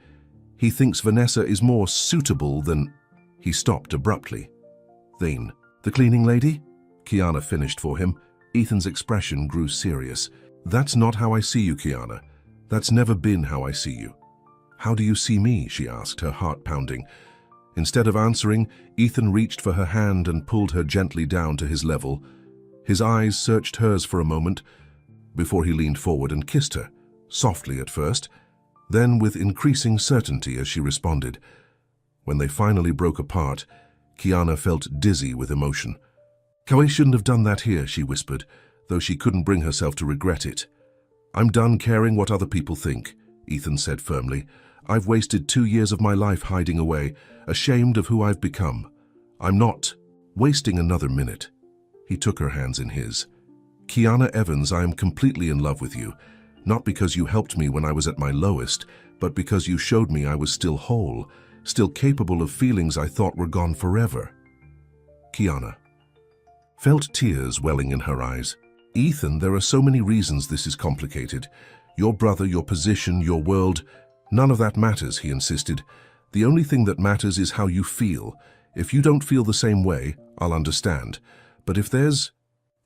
"He thinks Vanessa is more suitable than—" He stopped abruptly. "Then, the cleaning lady?" Kiana finished for him. Ethan's expression grew serious. "That's not how I see you, Kiana. That's never been how I see you." "How do you see me?" she asked, her heart pounding. Instead of answering, Ethan reached for her hand and pulled her gently down to his level. His eyes searched hers for a moment before he leaned forward and kissed her, softly at first, then with increasing certainty as she responded. When they finally broke apart, Kiana felt dizzy with emotion. "I shouldn't have done that here," she whispered, though she couldn't bring herself to regret it. "I'm done caring what other people think," Ethan said firmly. "I've wasted 2 years of my life hiding away, ashamed of who I've become. I'm not wasting another minute." He took her hands in his. "Kiana Evans, I am completely in love with you, not because you helped me when I was at my lowest, but because you showed me I was still whole, still capable of feelings I thought were gone forever." Kiana felt tears welling in her eyes. "Ethan, there are so many reasons this is complicated. Your brother, your position, your world, none of that matters," he insisted. "The only thing that matters is how you feel. If you don't feel the same way, I'll understand. But if there's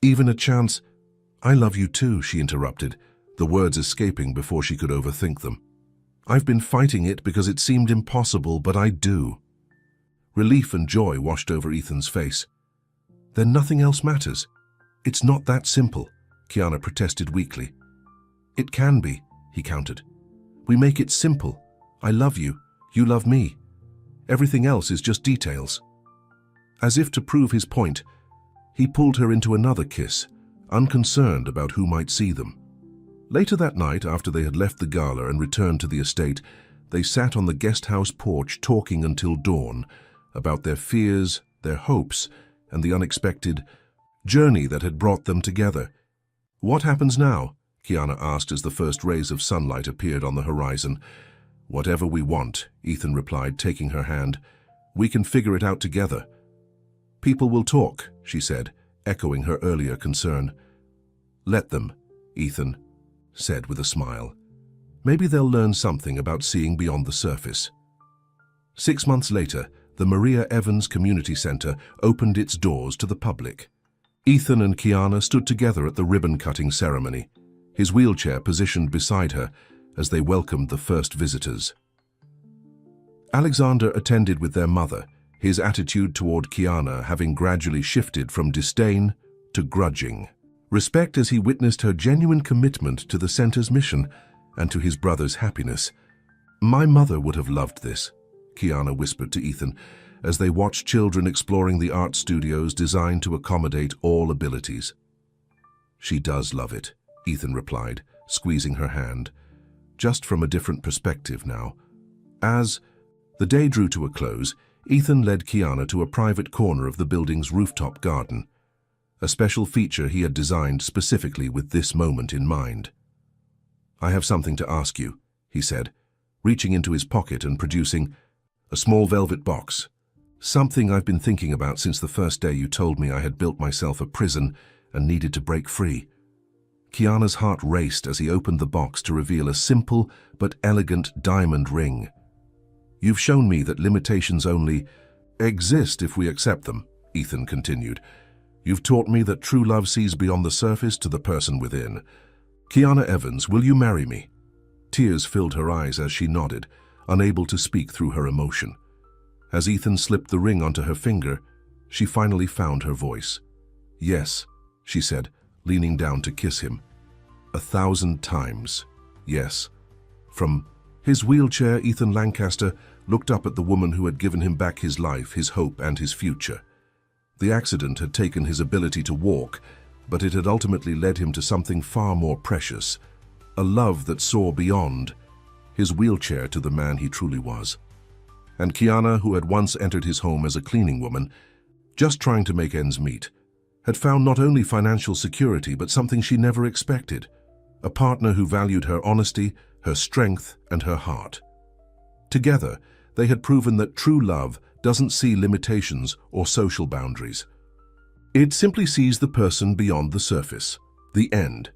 even a chance—" "I love you too," she interrupted, the words escaping before she could overthink them. "I've been fighting it because it seemed impossible, but I do." Relief and joy washed over Ethan's face. "Then nothing else matters. It's not that simple," Kiana protested weakly. "It can be," he countered. "We make it simple. I love you. You love me. Everything else is just details." As if to prove his point, he pulled her into another kiss, unconcerned about who might see them. Later that night, after they had left the gala and returned to the estate, they sat on the guest house porch talking until dawn about their fears, their hopes, and the unexpected journey that had brought them together. "What happens now?" Kiana asked as the first rays of sunlight appeared on the horizon. "Whatever we want," Ethan replied, taking her hand. "We can figure it out together." "People will talk," she said, echoing her earlier concern. "Let them," Ethan said with a smile. "Maybe they'll learn something about seeing beyond the surface." 6 months later, the Maria Evans Community Center opened its doors to the public. Ethan and Kiana stood together at the ribbon-cutting ceremony, his wheelchair positioned beside her as they welcomed the first visitors. Alexander attended with their mother, his attitude toward Kiana having gradually shifted from disdain to grudging respect as he witnessed her genuine commitment to the center's mission and to his brother's happiness. "My mother would have loved this," Kiana whispered to Ethan, as they watched children exploring the art studios designed to accommodate all abilities. "She does love it," Ethan replied, squeezing her hand, just from a different perspective now. As the day drew to a close, Ethan led Kiana to a private corner of the building's rooftop garden, a special feature he had designed specifically with this moment in mind. "I have something to ask you," he said, reaching into his pocket and producing a small velvet box. "Something I've been thinking about since the first day you told me I had built myself a prison and needed to break free." Kiana's heart raced as he opened the box to reveal a simple but elegant diamond ring. "You've shown me that limitations only exist if we accept them," Ethan continued. "You've taught me that true love sees beyond the surface to the person within. Kiana Evans, will you marry me?" Tears filled her eyes as she nodded, unable to speak through her emotion. As Ethan slipped the ring onto her finger, she finally found her voice. "Yes," she said, leaning down to kiss him. 1,000 times, yes. From his wheelchair, Ethan Lancaster looked up at the woman who had given him back his life, his hope, and his future. The accident had taken his ability to walk, but it had ultimately led him to something far more precious, a love that saw beyond his wheelchair to the man he truly was. And Kiana, who had once entered his home as a cleaning woman, just trying to make ends meet, had found not only financial security but something she never expected, a partner who valued her honesty, her strength, and her heart. Together, they had proven that true love doesn't see limitations or social boundaries. It simply sees the person beyond the surface, the end,